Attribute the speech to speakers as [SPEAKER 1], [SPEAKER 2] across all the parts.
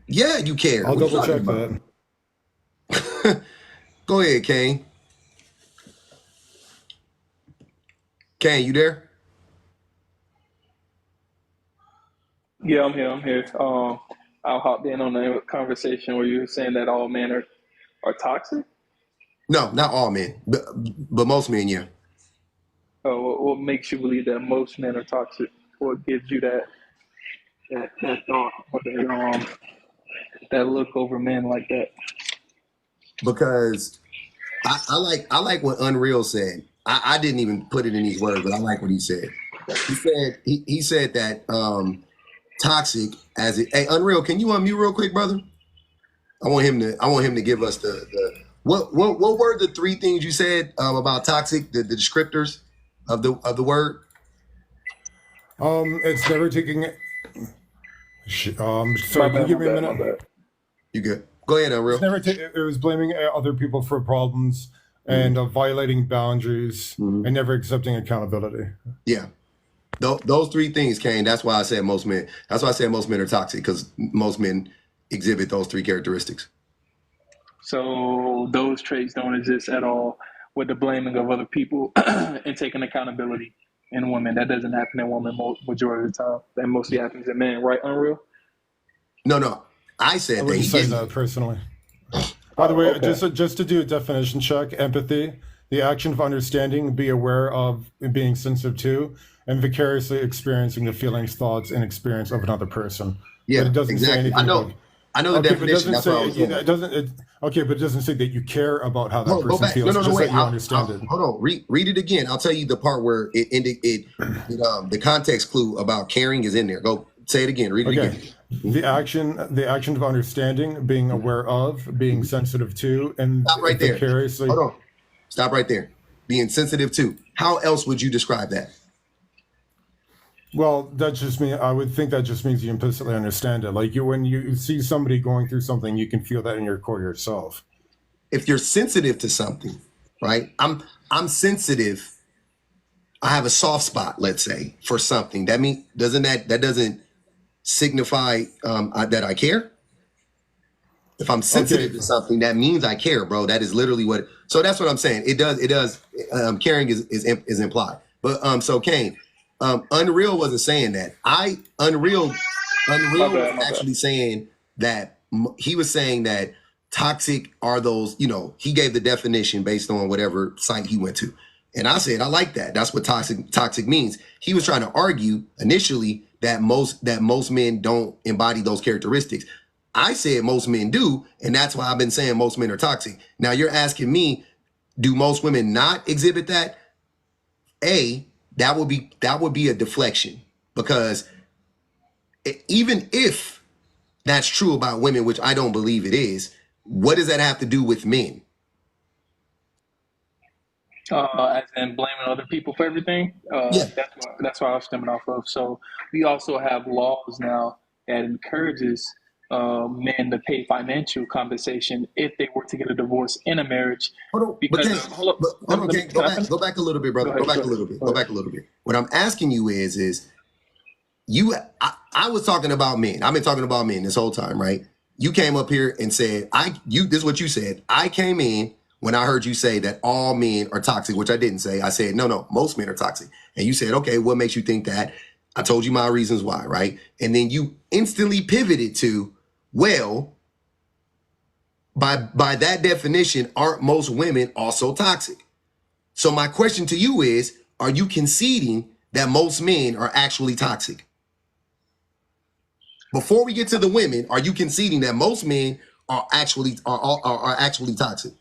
[SPEAKER 1] Yeah, you care.
[SPEAKER 2] I'll
[SPEAKER 1] What you
[SPEAKER 2] double
[SPEAKER 1] talking
[SPEAKER 2] check
[SPEAKER 1] about?
[SPEAKER 2] that.
[SPEAKER 1] Go ahead, Kane. Kane, you there?
[SPEAKER 3] Yeah, I'm here. I'm here. I hopped in on the conversation where you were saying that all men are toxic.
[SPEAKER 1] No, not all men, but most men, yeah.
[SPEAKER 3] What makes you believe that most men are toxic? What gives you that thought or that look over men like that?
[SPEAKER 1] Because I like what Unreal said. I didn't even put it in these words, but I like what he said. He said that toxic as it. Hey, Unreal, can you unmute real quick, brother? I want him to give us the what were the three things you said about toxic, the descriptors of the word?
[SPEAKER 2] It's never taking.
[SPEAKER 3] My
[SPEAKER 2] Sorry, can you
[SPEAKER 3] bad.
[SPEAKER 2] give
[SPEAKER 3] My
[SPEAKER 2] me a
[SPEAKER 3] bad. My
[SPEAKER 2] minute?
[SPEAKER 3] bad.
[SPEAKER 1] You good? Go ahead,
[SPEAKER 2] It's
[SPEAKER 1] Unreal.
[SPEAKER 2] never. It was blaming other people for problems
[SPEAKER 1] Mhm.
[SPEAKER 2] and violating boundaries
[SPEAKER 1] Mhm.
[SPEAKER 2] and never accepting accountability.
[SPEAKER 1] Yeah. Those three things, Kane. That's why I said most men. That's why I said most men are toxic because most men exhibit those three characteristics.
[SPEAKER 3] So those traits don't exist at all with the blaming of other people and taking accountability in women. That doesn't happen in women majority of the time. That mostly happens in men, right? Unreal.
[SPEAKER 1] No, no. I
[SPEAKER 2] I
[SPEAKER 1] said that
[SPEAKER 2] wouldn't
[SPEAKER 1] he
[SPEAKER 2] say
[SPEAKER 1] didn't.
[SPEAKER 2] that personally. By the
[SPEAKER 3] Oh,
[SPEAKER 2] way,
[SPEAKER 3] okay.
[SPEAKER 2] just to do a definition check, empathy, the action of understanding, be aware of, and being sensitive to, and vicariously experiencing the feelings, thoughts, and experience of another person. But it
[SPEAKER 1] Yeah,
[SPEAKER 2] doesn't say
[SPEAKER 1] exactly. I
[SPEAKER 2] anything about.
[SPEAKER 1] know. I know the
[SPEAKER 2] Okay, but it
[SPEAKER 1] definition.
[SPEAKER 2] doesn't
[SPEAKER 1] That's what I
[SPEAKER 2] say
[SPEAKER 1] was saying.
[SPEAKER 2] it doesn't. Okay, but it doesn't say that you care about how that
[SPEAKER 1] Hold on, go
[SPEAKER 2] person
[SPEAKER 1] back. No,
[SPEAKER 2] feels.
[SPEAKER 1] no, no.
[SPEAKER 2] Just
[SPEAKER 1] Wait.
[SPEAKER 2] that you understand it.
[SPEAKER 1] Hold on. Read it again. I'll tell you the part where the context clue about caring is in there. Go say it again. Read it
[SPEAKER 2] Okay,
[SPEAKER 1] again. Mhm.
[SPEAKER 2] the action of understanding, being aware of, being
[SPEAKER 1] Mhm.
[SPEAKER 2] sensitive to, and
[SPEAKER 1] Stop right there.
[SPEAKER 2] vicariously.
[SPEAKER 1] Hold on. Stop right there. Being sensitive to. How else would you describe that?
[SPEAKER 2] Well, that just mean I would think that just means you implicitly understand it. Like you, when you see somebody going through something, you can feel that in your core yourself.
[SPEAKER 1] If you're sensitive to something, right? I'm sensitive. I have a soft spot, let's say, for something. That mean doesn't that doesn't signify that I care? If I'm
[SPEAKER 2] Okay,
[SPEAKER 1] sensitive to something, that means I care, bro. That is literally what. So that's what I'm saying. It does. It does. Caring is implied. But so Kane, Unreal wasn't saying that.
[SPEAKER 3] My
[SPEAKER 1] Unreal was
[SPEAKER 3] bad. My bad.
[SPEAKER 1] actually saying that he was saying that toxic are those. He gave the definition based on whatever site he went to, and I said I like that. That's what toxic means. He was trying to argue initially that most men don't embody those characteristics. I said most men do, and that's why I've been saying most men are toxic. Now you're asking me, do most women not exhibit that? A, that would be a deflection because even if that's true about women, which I don't believe it is, what does that have to do with men?
[SPEAKER 3] As in blaming other people for everything.
[SPEAKER 1] Yeah.
[SPEAKER 3] That's why I was stemming off of. So we also have laws now that encourages men to pay financial compensation if they were to get a divorce in a marriage,
[SPEAKER 1] Hold on, but
[SPEAKER 3] because
[SPEAKER 1] can't.
[SPEAKER 3] of, hold up,
[SPEAKER 1] But hold on, can't
[SPEAKER 3] can
[SPEAKER 1] go
[SPEAKER 3] I
[SPEAKER 1] back.
[SPEAKER 3] finish?
[SPEAKER 1] Go back a little bit, brother.
[SPEAKER 3] Go
[SPEAKER 1] Go
[SPEAKER 3] ahead.
[SPEAKER 1] back
[SPEAKER 3] Go
[SPEAKER 1] a
[SPEAKER 3] ahead.
[SPEAKER 1] little bit.
[SPEAKER 3] Go
[SPEAKER 1] Go
[SPEAKER 3] ahead.
[SPEAKER 1] back a little bit. What I'm asking you is you. I was talking about men. I've been talking about men this whole time, right? You came up here and said this is what you said. I came in when I heard you say that all men are toxic, which I didn't say. I said no, most men are toxic, and you said okay, what makes you think that? I told you my reasons why, right? And then you instantly pivoted to, well, by that definition, aren't most women also toxic? So my question to you is, are you conceding that most men are actually toxic? Before we get to the women, are you conceding that most men are actually toxic?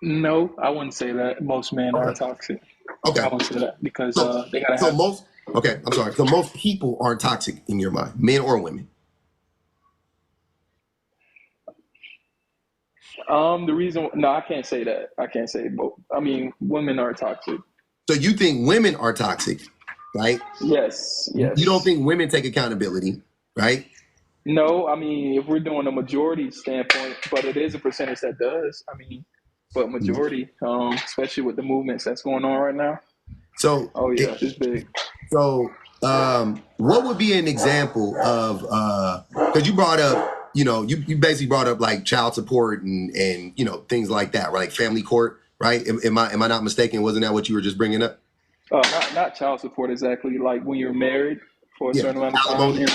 [SPEAKER 3] No, I wouldn't say that most men are
[SPEAKER 1] Okay.
[SPEAKER 3] toxic. I
[SPEAKER 1] Okay.
[SPEAKER 3] wouldn't say that because
[SPEAKER 1] So
[SPEAKER 3] they gotta
[SPEAKER 1] so
[SPEAKER 3] have.
[SPEAKER 1] most okay, I'm sorry. So most people aren't toxic in your mind, men or women.
[SPEAKER 3] The reason, no, I can't say that. I can't say both. I mean, women are toxic.
[SPEAKER 1] So you think women are toxic, right?
[SPEAKER 3] Yes,
[SPEAKER 1] You don't
[SPEAKER 3] yes.
[SPEAKER 1] think women take accountability, right?
[SPEAKER 3] No, I mean, if we're doing a majority standpoint, but it is a percentage that does. I mean, but majority, especially with the movements that's going on right now.
[SPEAKER 1] So
[SPEAKER 3] Oh
[SPEAKER 1] it,
[SPEAKER 3] yeah, it's big.
[SPEAKER 1] so What would be an example of because you brought up, you basically brought up like child support and things like that, right? Like family court, right? Am I not mistaken? Wasn't that what you were just bringing up?
[SPEAKER 3] Not child support exactly. Like when you're married for a
[SPEAKER 1] Yeah,
[SPEAKER 3] certain amount of time,
[SPEAKER 1] alimony.
[SPEAKER 3] and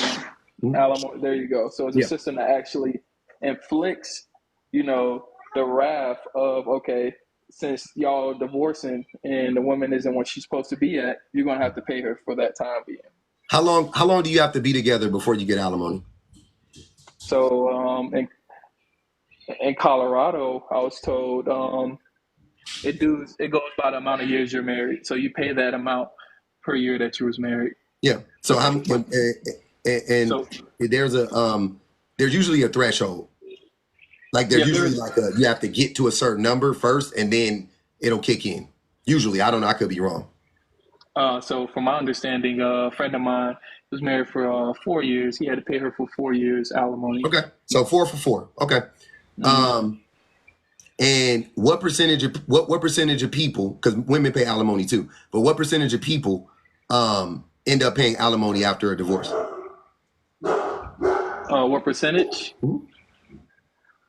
[SPEAKER 1] Mhm.
[SPEAKER 3] alimony. There you go. So it's a
[SPEAKER 1] Yeah.
[SPEAKER 3] system that actually inflicts, the wrath of, okay, since y'all divorcing and the woman isn't what she's supposed to be at, you're gonna have to pay her for that time being.
[SPEAKER 1] How long do you have to be together before you get alimony?
[SPEAKER 3] So in Colorado, I was told it goes by the amount of years you're married. So you pay that amount per year that you was married.
[SPEAKER 1] Yeah. So and
[SPEAKER 3] So
[SPEAKER 1] there's usually a threshold. Like there's
[SPEAKER 3] yeah,
[SPEAKER 1] usually like you have to get to a certain number first, and then it'll kick in. Usually, I don't know. I could be wrong.
[SPEAKER 3] so from my understanding, a friend of mine was married for 4 years. He had to pay her for 4 years alimony.
[SPEAKER 1] Okay. So 4 for 4. Okay. Um, and what percentage of people, because women pay alimony too, but what percentage of people end up paying alimony after a divorce?
[SPEAKER 3] What percentage?
[SPEAKER 1] Mhm.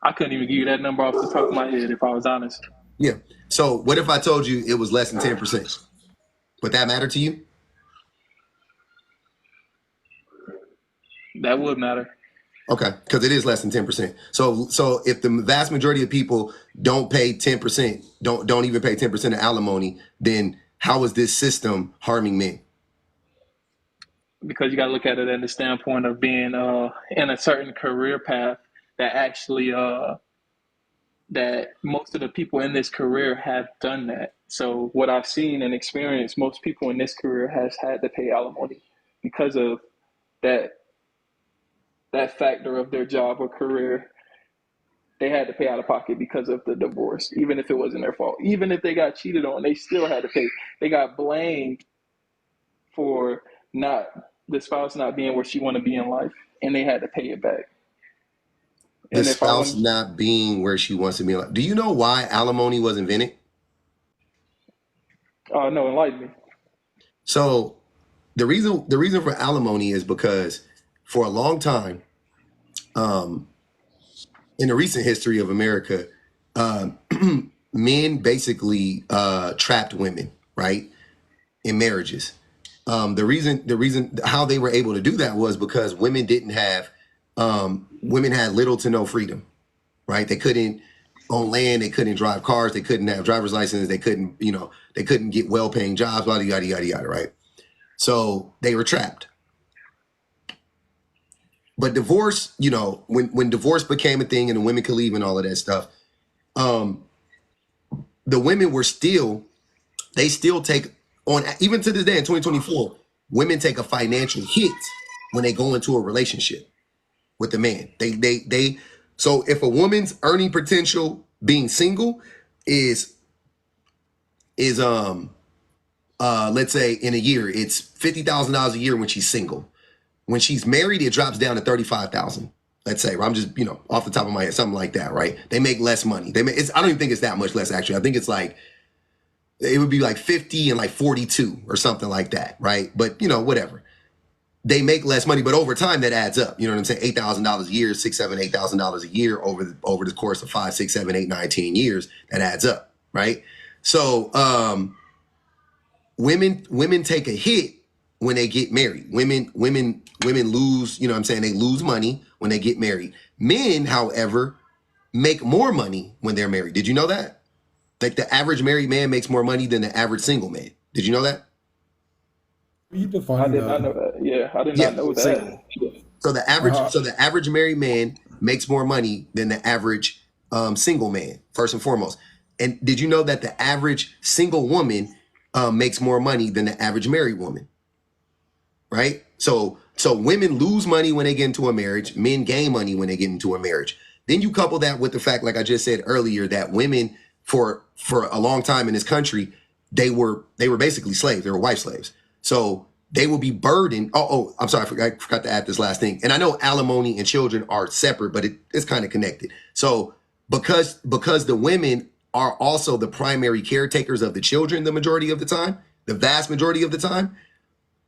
[SPEAKER 3] I couldn't even give you that number off the top of my head if I was honest.
[SPEAKER 1] Yeah. So what if I told you it was less than 10%? Would that matter to you?
[SPEAKER 3] That would matter.
[SPEAKER 1] Okay, because it is less than 10%. So if the vast majority of people don't pay 10%, don't even pay 10% of alimony, then how is this system harming men?
[SPEAKER 3] Because you got to look at it in the standpoint of being in a certain career path that actually that most of the people in this career have done that. So what I've seen and experienced, most people in this career has had to pay alimony because of that that factor of their job or career. They had to pay out of pocket because of the divorce, even if it wasn't their fault. Even if they got cheated on, they still had to pay. They got blamed for not the spouse not being where she want to be in life, and they had to pay it back.
[SPEAKER 1] The
[SPEAKER 3] And if I
[SPEAKER 1] spouse
[SPEAKER 3] want,
[SPEAKER 1] not being where she wants to be. Do you know why alimony was invented?
[SPEAKER 3] no, enlighten me.
[SPEAKER 1] So the reason for alimony is because for a long time, in the recent history of America, um, men basically trapped women, right, in marriages. The reason how they were able to do that was because women had little to no freedom, right? They couldn't own land, they couldn't drive cars, they couldn't have driver's license, they couldn't get well-paying jobs, yada yada yada yada, right? So they were trapped. But divorce, when divorce became a thing and the women could leave and all of that stuff, um, the women they still take on, even to this day in 2024, women take a financial hit when they go into a relationship with the man. So if a woman's earning potential being single is let's say in a year, it's $50,000 a year when she's single. When she's married, it drops down to 35,000. Let's say, I'm just off the top of my head, something like that, right? They make less money. I don't even think it's that much less actually. I think it's like it would be like 50 and like 42 or something like that, right? But whatever. They make less money, but over time that adds up. You know what I'm saying? $8,000 a year, $8,000 a year over the course of 5, 6, 7, 8, 9, 10 years. That adds up, right? So women take a hit when they get married. Women lose, you know what I'm saying? They lose money when they get married. Men, however, make more money when they're married. Did you know that? Like the average married man makes more money than the average single man. Did you know that?
[SPEAKER 2] You
[SPEAKER 3] I
[SPEAKER 2] define
[SPEAKER 3] did not
[SPEAKER 2] that.
[SPEAKER 3] know that. Yeah, I did
[SPEAKER 1] Yeah.
[SPEAKER 3] not know that.
[SPEAKER 1] So the average married man makes more money than the average single man, first and foremost. And did you know that the average single woman makes more money than the average married woman? Right? So women lose money when they get into a marriage, men gain money when they get into a marriage. Then you couple that with the fact, like I just said earlier, that women for a long time in this country, they were basically slaves. They were wife slaves. So they will be burdened. I'm sorry, I forgot to add this last thing. And I know alimony and children are separate, but it's kind of connected. So because the women are also the primary caretakers of the children the majority of the time, the vast majority of the time,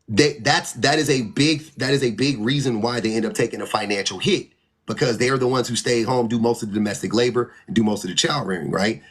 [SPEAKER 1] that is a big reason why they end up taking a financial hit, because they are the ones who stay home, do most of the domestic labor, and do most of the child rearing, right?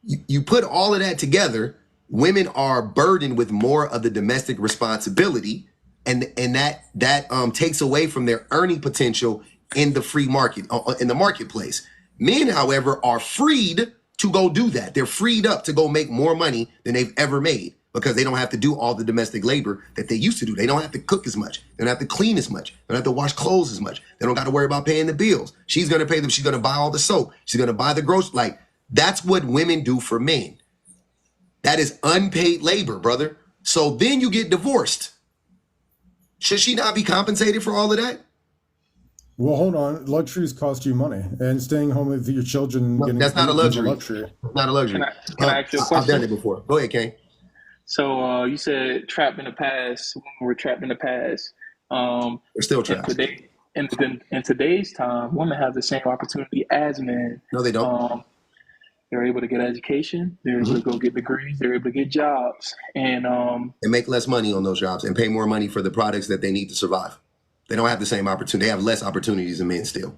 [SPEAKER 1] You put all of that together, women are burdened with more of the domestic responsibility, and that takes away from their earning potential in the free market, in the marketplace. Men, however, are freed to go do that. They're freed up to go make more money than they've ever made, because they don't have to do all the domestic labor that they used to do. They don't have to cook as much. They don't have to clean as much. They don't have to wash clothes as much. They don't got to worry about paying the bills. She's going to pay them. She's going to buy all the soap. She's going to buy the groceries. Like, that's what women do for men. That is unpaid labor, brother. So then you get divorced. Should she not be compensated for all of that?
[SPEAKER 2] Well, hold on. Luxuries cost you money, and staying home with your children.
[SPEAKER 1] That's not a luxury.
[SPEAKER 2] That's
[SPEAKER 1] not a luxury.
[SPEAKER 3] Can I ask you a question?
[SPEAKER 1] I've done it before. Go ahead, Kane.
[SPEAKER 3] So you said trapped in the past. Women were trapped in the past.
[SPEAKER 1] They're still trapped.
[SPEAKER 3] In today's time, women have the same opportunity as men.
[SPEAKER 1] No, they don't.
[SPEAKER 3] They're able to get education. They're able to go get degrees. They're able to get jobs, and
[SPEAKER 1] make less money on those jobs and pay more money for the products that they need to survive. They don't have the same opportunity. They have less opportunities than men still.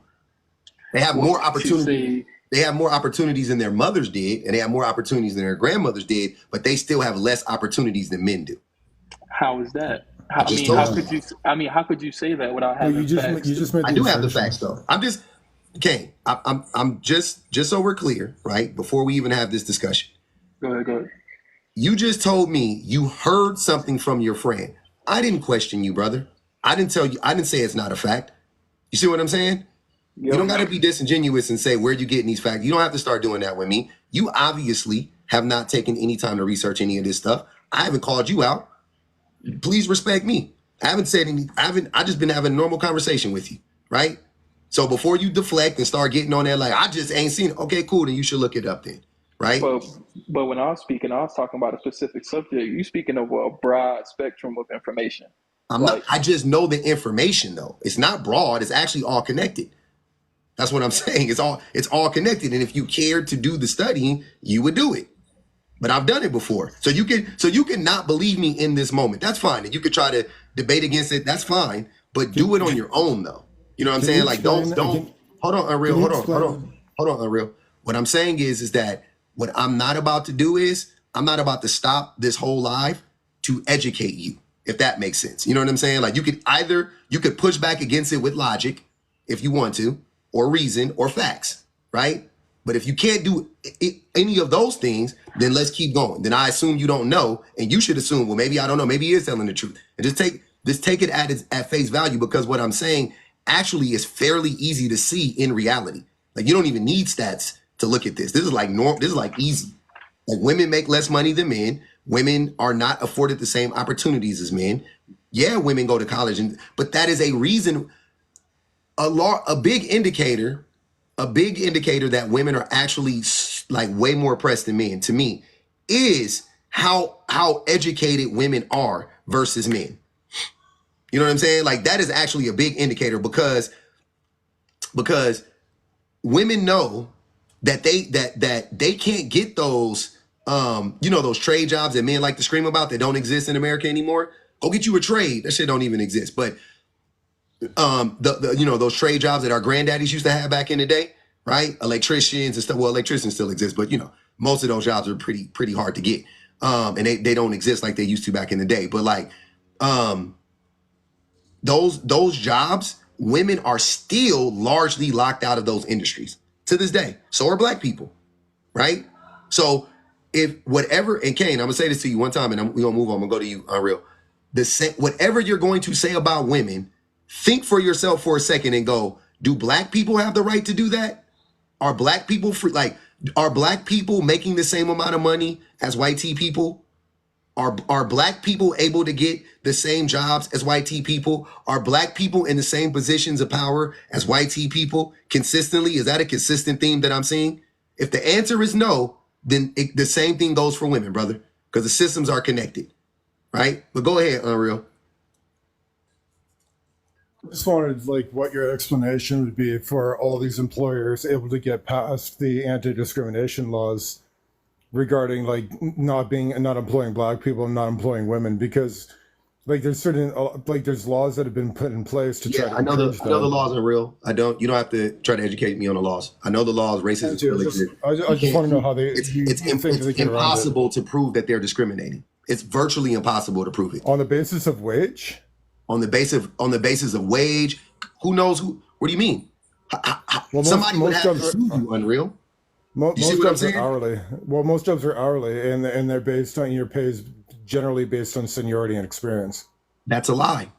[SPEAKER 1] They have more opportunities. They have more opportunities than their mothers did, and they have more opportunities than their grandmothers did, but they still have less opportunities than men do.
[SPEAKER 3] How is that? How could you say that without having facts?
[SPEAKER 2] You just made
[SPEAKER 1] I do have the facts, though. I'm just so we're clear, right? Before we even have this discussion.
[SPEAKER 3] Go ahead.
[SPEAKER 1] You just told me you heard something from your friend. I didn't question you, brother. I didn't say it's not a fact. You see what I'm saying? Yep. You don't got to be disingenuous and say, where you getting these facts? You don't have to start doing that with me. You obviously have not taken any time to research any of this stuff. I haven't called you out. Please respect me. I haven't said any, I just been having a normal conversation with you, right? So before you deflect and start getting on there like, I just ain't seen it. Okay, cool. Then you should look it up then, right?
[SPEAKER 3] But when I was speaking, I was talking about a specific subject. You speaking of a broad spectrum of information.
[SPEAKER 1] I just know the information though. It's not broad. It's actually all connected. That's what I'm saying. It's all connected. And if you cared to do the studying, you would do it. But I've done it before. So you can not believe me in this moment. That's fine. And you could try to debate against it. That's fine. But do it on your own though. You know what I'm saying? Like don't hold on, Unreal. Hold on, Unreal. What I'm saying is that what I'm not about to do is I'm not about to stop this whole live to educate you, if that makes sense. You know what I'm saying? Like you could push back against it with logic if you want to, or reason or facts, right? But if you can't do any of those things, then let's keep going. Then I assume you don't know, and you should assume, well, maybe I don't know, maybe he is telling the truth. And just take it at face value, because what I'm saying actually is fairly easy to see in reality. Like you don't even need stats to look at this. This is like easy. Like women make less money than men. Women are not afforded the same opportunities as men. Yeah, women go to college, but that is a reason. A big indicator that women are actually like way more oppressed than men, to me, is how educated women are versus men. You know what I'm saying? Like that is actually a big indicator, because women know that they can't get those those trade jobs that men like to scream about that don't exist in America anymore. Go get you a trade. That shit don't even exist. But those trade jobs that our granddaddies used to have back in the day, right? Electricians and stuff. Well, electricians still exist, but most of those jobs are pretty hard to get. And they don't exist like they used to back in the day. But like those jobs, women are still largely locked out of those industries to this day. So are black people, right? So if whatever, and Kane, I'm gonna say this to you one time, and we're gonna move on. I'm gonna go to you, Unreal. Whatever you're going to say about women, think for yourself for a second and go, do black people have the right to do that? Are black people free? Like, are black people making the same amount of money as white people? Are black people able to get the same jobs as white people? Are black people in the same positions of power as white people consistently? Is that a consistent theme that I'm seeing? If the answer is no, then the same thing goes for women, brother, because the systems are connected, right? But go ahead, Unreal.
[SPEAKER 2] I just wanted what your explanation would be for all these employers able to get past the anti-discrimination laws regarding not employing black people and not employing women, because Like there's certain like there's laws that have been put in place to try
[SPEAKER 1] Yeah,
[SPEAKER 2] to encourage
[SPEAKER 1] I know the
[SPEAKER 2] that.
[SPEAKER 1] laws are real. I don't. You don't have to try to educate me on the laws. I know the laws. Racism
[SPEAKER 2] Thank you.
[SPEAKER 1] still exists.
[SPEAKER 2] I
[SPEAKER 1] You
[SPEAKER 2] just
[SPEAKER 1] can't.
[SPEAKER 2] want to know how they
[SPEAKER 1] It's
[SPEAKER 2] you think that
[SPEAKER 1] it's
[SPEAKER 2] they get around it
[SPEAKER 1] impossible to prove that they're discriminating. It's virtually impossible to prove it
[SPEAKER 2] on the basis of wage.
[SPEAKER 1] on the basis of wage. Who knows who? What do you mean?
[SPEAKER 2] Well,
[SPEAKER 1] Somebody would
[SPEAKER 2] most
[SPEAKER 1] have to
[SPEAKER 2] jobs
[SPEAKER 1] sue
[SPEAKER 2] are
[SPEAKER 1] you, Unreal. You see
[SPEAKER 2] most
[SPEAKER 1] what I'm
[SPEAKER 2] jobs are
[SPEAKER 1] saying?
[SPEAKER 2] hourly. Well, most jobs are hourly, and they're based on your pays generally based on seniority and experience.
[SPEAKER 1] That's a lie.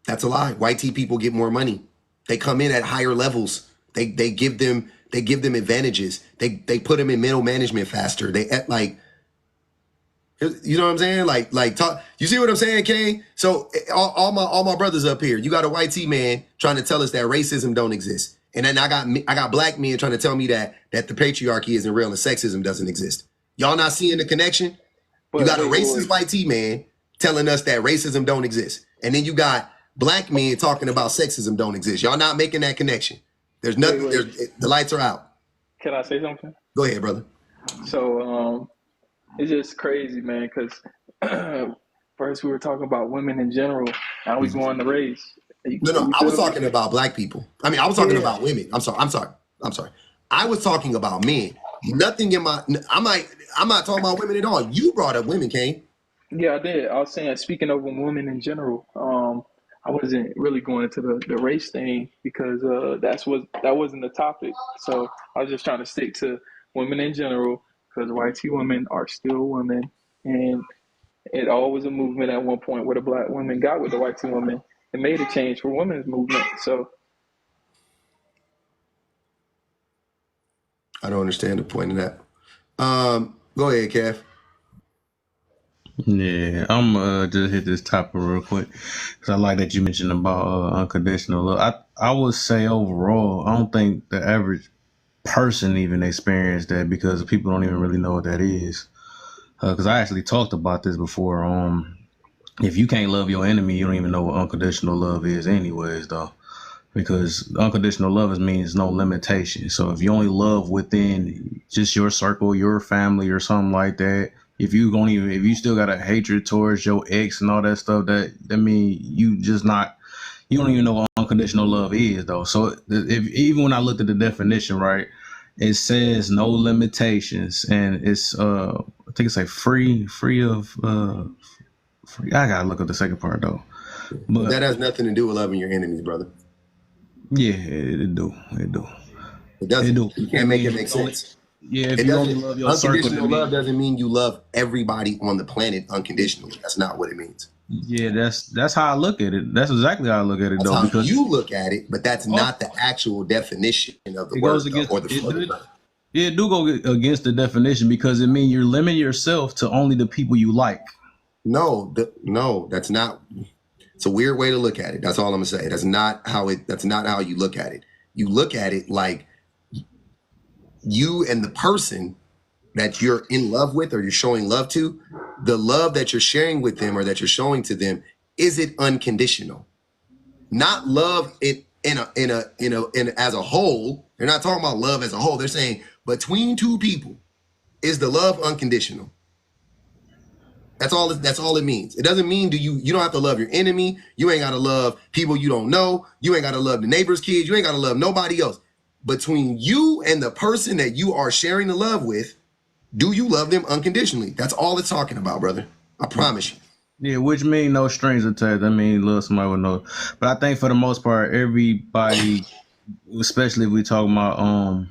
[SPEAKER 1] That's a lie. White tea people get more money. They come in at higher levels. They give them advantages. They put them in middle management faster. Like, you know what I'm saying? Like talk. You see what I'm saying, Kane? So all my brothers up here. You got a white tea man trying to tell us that racism don't exist, and then I got black men trying to tell me that the patriarchy isn't real and sexism doesn't exist. Y'all not seeing the connection? You
[SPEAKER 3] But
[SPEAKER 1] got a
[SPEAKER 3] wait, wait,
[SPEAKER 1] racist
[SPEAKER 3] wait.
[SPEAKER 1] white tea man telling us that racism don't exist, and then you got black men talking about sexism don't exist. Y'all not making that connection. There's
[SPEAKER 3] Wait,
[SPEAKER 1] nothing.
[SPEAKER 3] wait.
[SPEAKER 1] The lights are out.
[SPEAKER 3] Can I say something?
[SPEAKER 1] Go ahead, brother.
[SPEAKER 3] So it's just crazy, man. Because first we were talking about women in general. Now we going to race.
[SPEAKER 1] No.
[SPEAKER 3] You
[SPEAKER 1] I was
[SPEAKER 3] feel me?
[SPEAKER 1] talking about black people. I mean, I was talking
[SPEAKER 3] Yeah,
[SPEAKER 1] about women. I'm sorry. I was talking about men. Nothing in my. I'm not talking about women at all. You brought up women, Kane.
[SPEAKER 3] yeah, I did. I was saying, speaking of women in general, I wasn't really going into the race thing because that wasn't the topic. So I was just trying to stick to women in general because white women are still women, and it all was a movement at one point where the black women got with the white women. It made a change for women's movement. So
[SPEAKER 1] I don't understand the point of that. Go ahead, Kev.
[SPEAKER 4] Yeah, I'm just hit this topic real quick because I like that you mentioned about unconditional love. I would say overall, I don't think the average person even experienced that because people don't even really know what that is. Because I actually talked about this before. If you can't love your enemy, you don't even know what unconditional love is, anyways, though. Because unconditional love means no limitation. So if you only love within just your circle, your family, or something like that, if you still got a hatred towards your ex and all that stuff, that mean you don't even know what unconditional love is, though. So even when I looked at the definition, right, it says no limitations, and it's I think it's like free of free. I gotta look at the second part though,
[SPEAKER 1] But that
[SPEAKER 4] but
[SPEAKER 1] has nothing to do with loving your enemies, brother.
[SPEAKER 4] yeah, it do.
[SPEAKER 1] It
[SPEAKER 4] It
[SPEAKER 1] doesn't.
[SPEAKER 4] do.
[SPEAKER 1] You
[SPEAKER 4] I
[SPEAKER 1] can't make
[SPEAKER 4] mean,
[SPEAKER 1] it
[SPEAKER 4] if
[SPEAKER 1] make
[SPEAKER 4] you only,
[SPEAKER 1] sense.
[SPEAKER 4] yeah, if
[SPEAKER 1] It
[SPEAKER 4] you only
[SPEAKER 1] doesn't.
[SPEAKER 4] love your circle, that
[SPEAKER 1] Unconditional love
[SPEAKER 4] mean,
[SPEAKER 1] doesn't mean you love everybody on the planet unconditionally. That's not what it means.
[SPEAKER 4] yeah, that's how I look at it. That's exactly how I look at it
[SPEAKER 1] That's
[SPEAKER 4] though,
[SPEAKER 1] how
[SPEAKER 4] because
[SPEAKER 1] you look at it, but that's
[SPEAKER 4] also
[SPEAKER 1] not the actual definition of the
[SPEAKER 4] it goes
[SPEAKER 1] word though,
[SPEAKER 4] against
[SPEAKER 1] or the
[SPEAKER 4] it.
[SPEAKER 1] flow.
[SPEAKER 4] It do go against the definition because it means you're limiting yourself to only the people you like.
[SPEAKER 1] No, that's not. It's a weird way to look at it. That's all I'm gonna say. That's not how it. That's not how you look at it. You look at it like you and the person that you're in love with or you're showing love to, the love that you're sharing with them or that you're showing to them, is it unconditional? Not love it in as a whole. They're not talking about love as a whole. They're saying between two people, is the love unconditional? That's all it means. It doesn't mean you don't have to love your enemy. You ain't gotta love people you don't know. You ain't gotta love the neighbor's kids. You ain't gotta love nobody else. Between you and the person that you are sharing the love with, do you love them unconditionally? That's all it's talking about, brother. I promise you.
[SPEAKER 4] Yeah, which mean no strings attached. I mean, love somebody with no. But I think for the most part, everybody, especially if we talk about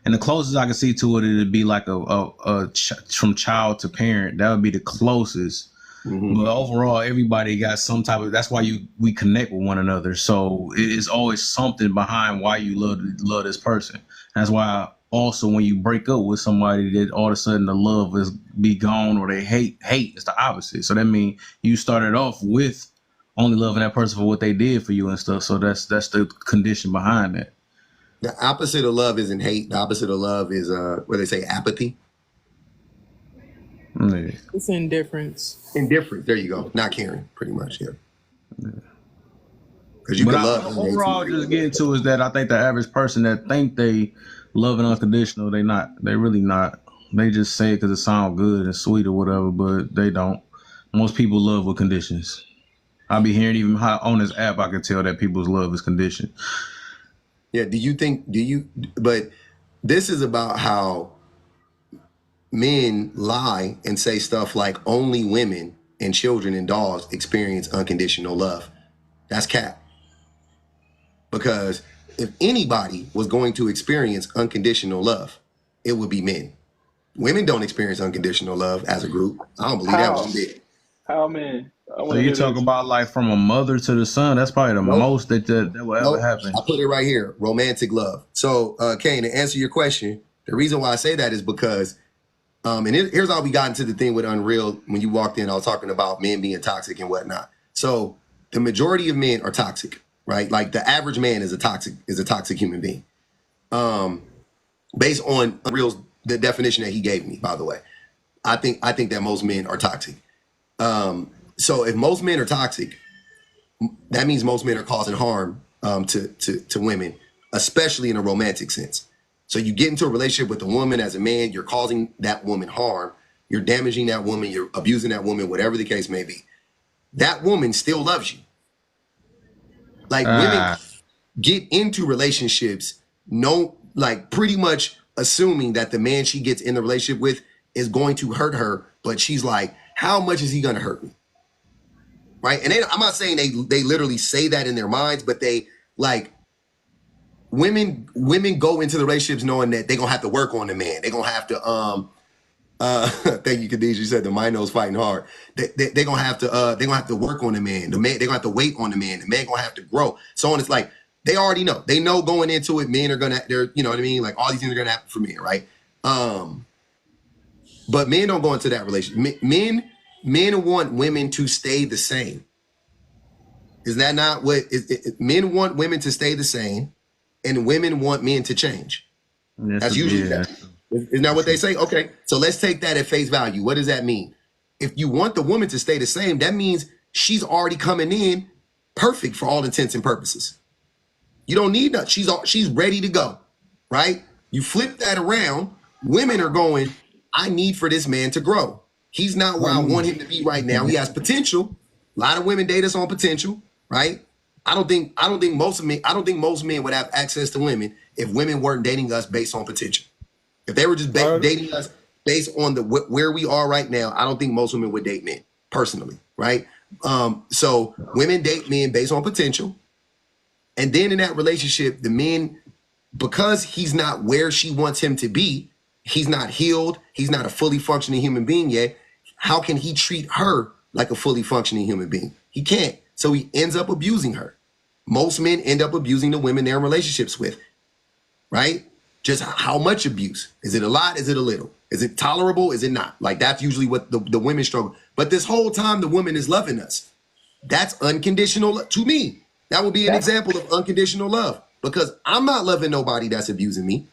[SPEAKER 4] and the closest I can see to it, it'd be like from child to parent. That would be the closest.
[SPEAKER 1] Mm-hmm.
[SPEAKER 4] But overall, everybody got some type of. That's why we connect with one another. So it is always something behind why you love this person. That's why also when you break up with somebody, that all of a sudden the love is be gone or they hate. It's the opposite. So that means you started off with only loving that person for what they did for you and stuff. So that's the condition behind that.
[SPEAKER 1] The opposite of love isn't hate. The opposite of love is what they say, apathy.
[SPEAKER 4] Yeah.
[SPEAKER 5] It's indifference.
[SPEAKER 1] Indifference. There you go. Not caring, pretty much, yeah. Because you
[SPEAKER 4] But
[SPEAKER 1] can love and hate
[SPEAKER 4] overall, just getting to is that I think the average person that think they love and unconditional, they not. They really not. They just say it because it sounds good and sweet or whatever, but they don't. Most people love with conditions. I be hearing even how on this app I can tell that people's love is conditioned.
[SPEAKER 1] Yeah. But this is about how men lie and say stuff like only women and children and dogs experience unconditional love. That's cap. Because if anybody was going to experience unconditional love, it would be men. Women don't experience unconditional love as a group. I don't believe that
[SPEAKER 3] How?
[SPEAKER 1] one bit.
[SPEAKER 3] How, man? I
[SPEAKER 4] So
[SPEAKER 3] want to
[SPEAKER 4] you
[SPEAKER 3] hear
[SPEAKER 4] talk
[SPEAKER 3] this.
[SPEAKER 4] about like from a mother to the son. That's probably the
[SPEAKER 1] Nope.
[SPEAKER 4] most that will ever
[SPEAKER 1] Nope.
[SPEAKER 4] happen.
[SPEAKER 1] I put it right here. Romantic love. So, Kane, to answer your question, the reason why I say that is because, here's how we got into the thing with Unreal. When you walked in, I was talking about men being toxic and whatnot. So the majority of men are toxic, right? Like the average man is a toxic human being. Based on Unreal's the definition that he gave me, by the way. I think that most men are toxic. So if most men are toxic, that means most men are causing harm to women, especially in a romantic sense. So you get into a relationship with a woman as a man, you're causing that woman harm, you're damaging that woman, you're abusing that woman, whatever the case may be. That woman still loves you. Like women get into relationships, pretty much assuming that the man she gets in the relationship with is going to hurt her, but she's like, how much is he going to hurt me? Right? And I'm not saying they literally say that in their minds, but they like women go into the relationships knowing that they're gonna have to work on the man. They're gonna have to thank you, Khadijah. You said the Minos fighting hard. They're gonna have to work on the man. The man, they're gonna have to wait on the man. The man gonna have to grow. So on, it's like they already know. They know going into it, men are they're, you know what I mean? Like all these things are gonna happen for men, right? But men don't go into that relationship. Men want women to stay the same. Is that not what men want women to stay the same, and women want men to change? That's usually that. Isn't that what they say? Okay, so let's take that at face value. What does that mean? If you want the woman to stay the same, that means she's already coming in perfect for all intents and purposes. You don't need that. She's ready to go, right? You flip that around. Women are going, I need for this man to grow. He's not where I want him to be right now. He has potential. A lot of women date us on potential, right? I don't think most men would have access to women if women weren't dating us based on potential. If they were just dating us based on where we are right now, I don't think most women would date men personally, right? So women date men based on potential. And then in that relationship, the men, because he's not where she wants him to be, he's not healed, he's not a fully functioning human being yet, how can he treat her like a fully functioning human being? He can't. So he ends up abusing her. Most men end up abusing the women they're in relationships with, right? Just how much abuse? Is it a lot? Is it a little? Is it tolerable? Is it not? Like that's usually what the women struggle. But this whole time the woman is loving us. That's unconditional to me. That would be an example of unconditional love because I'm not loving nobody that's abusing me.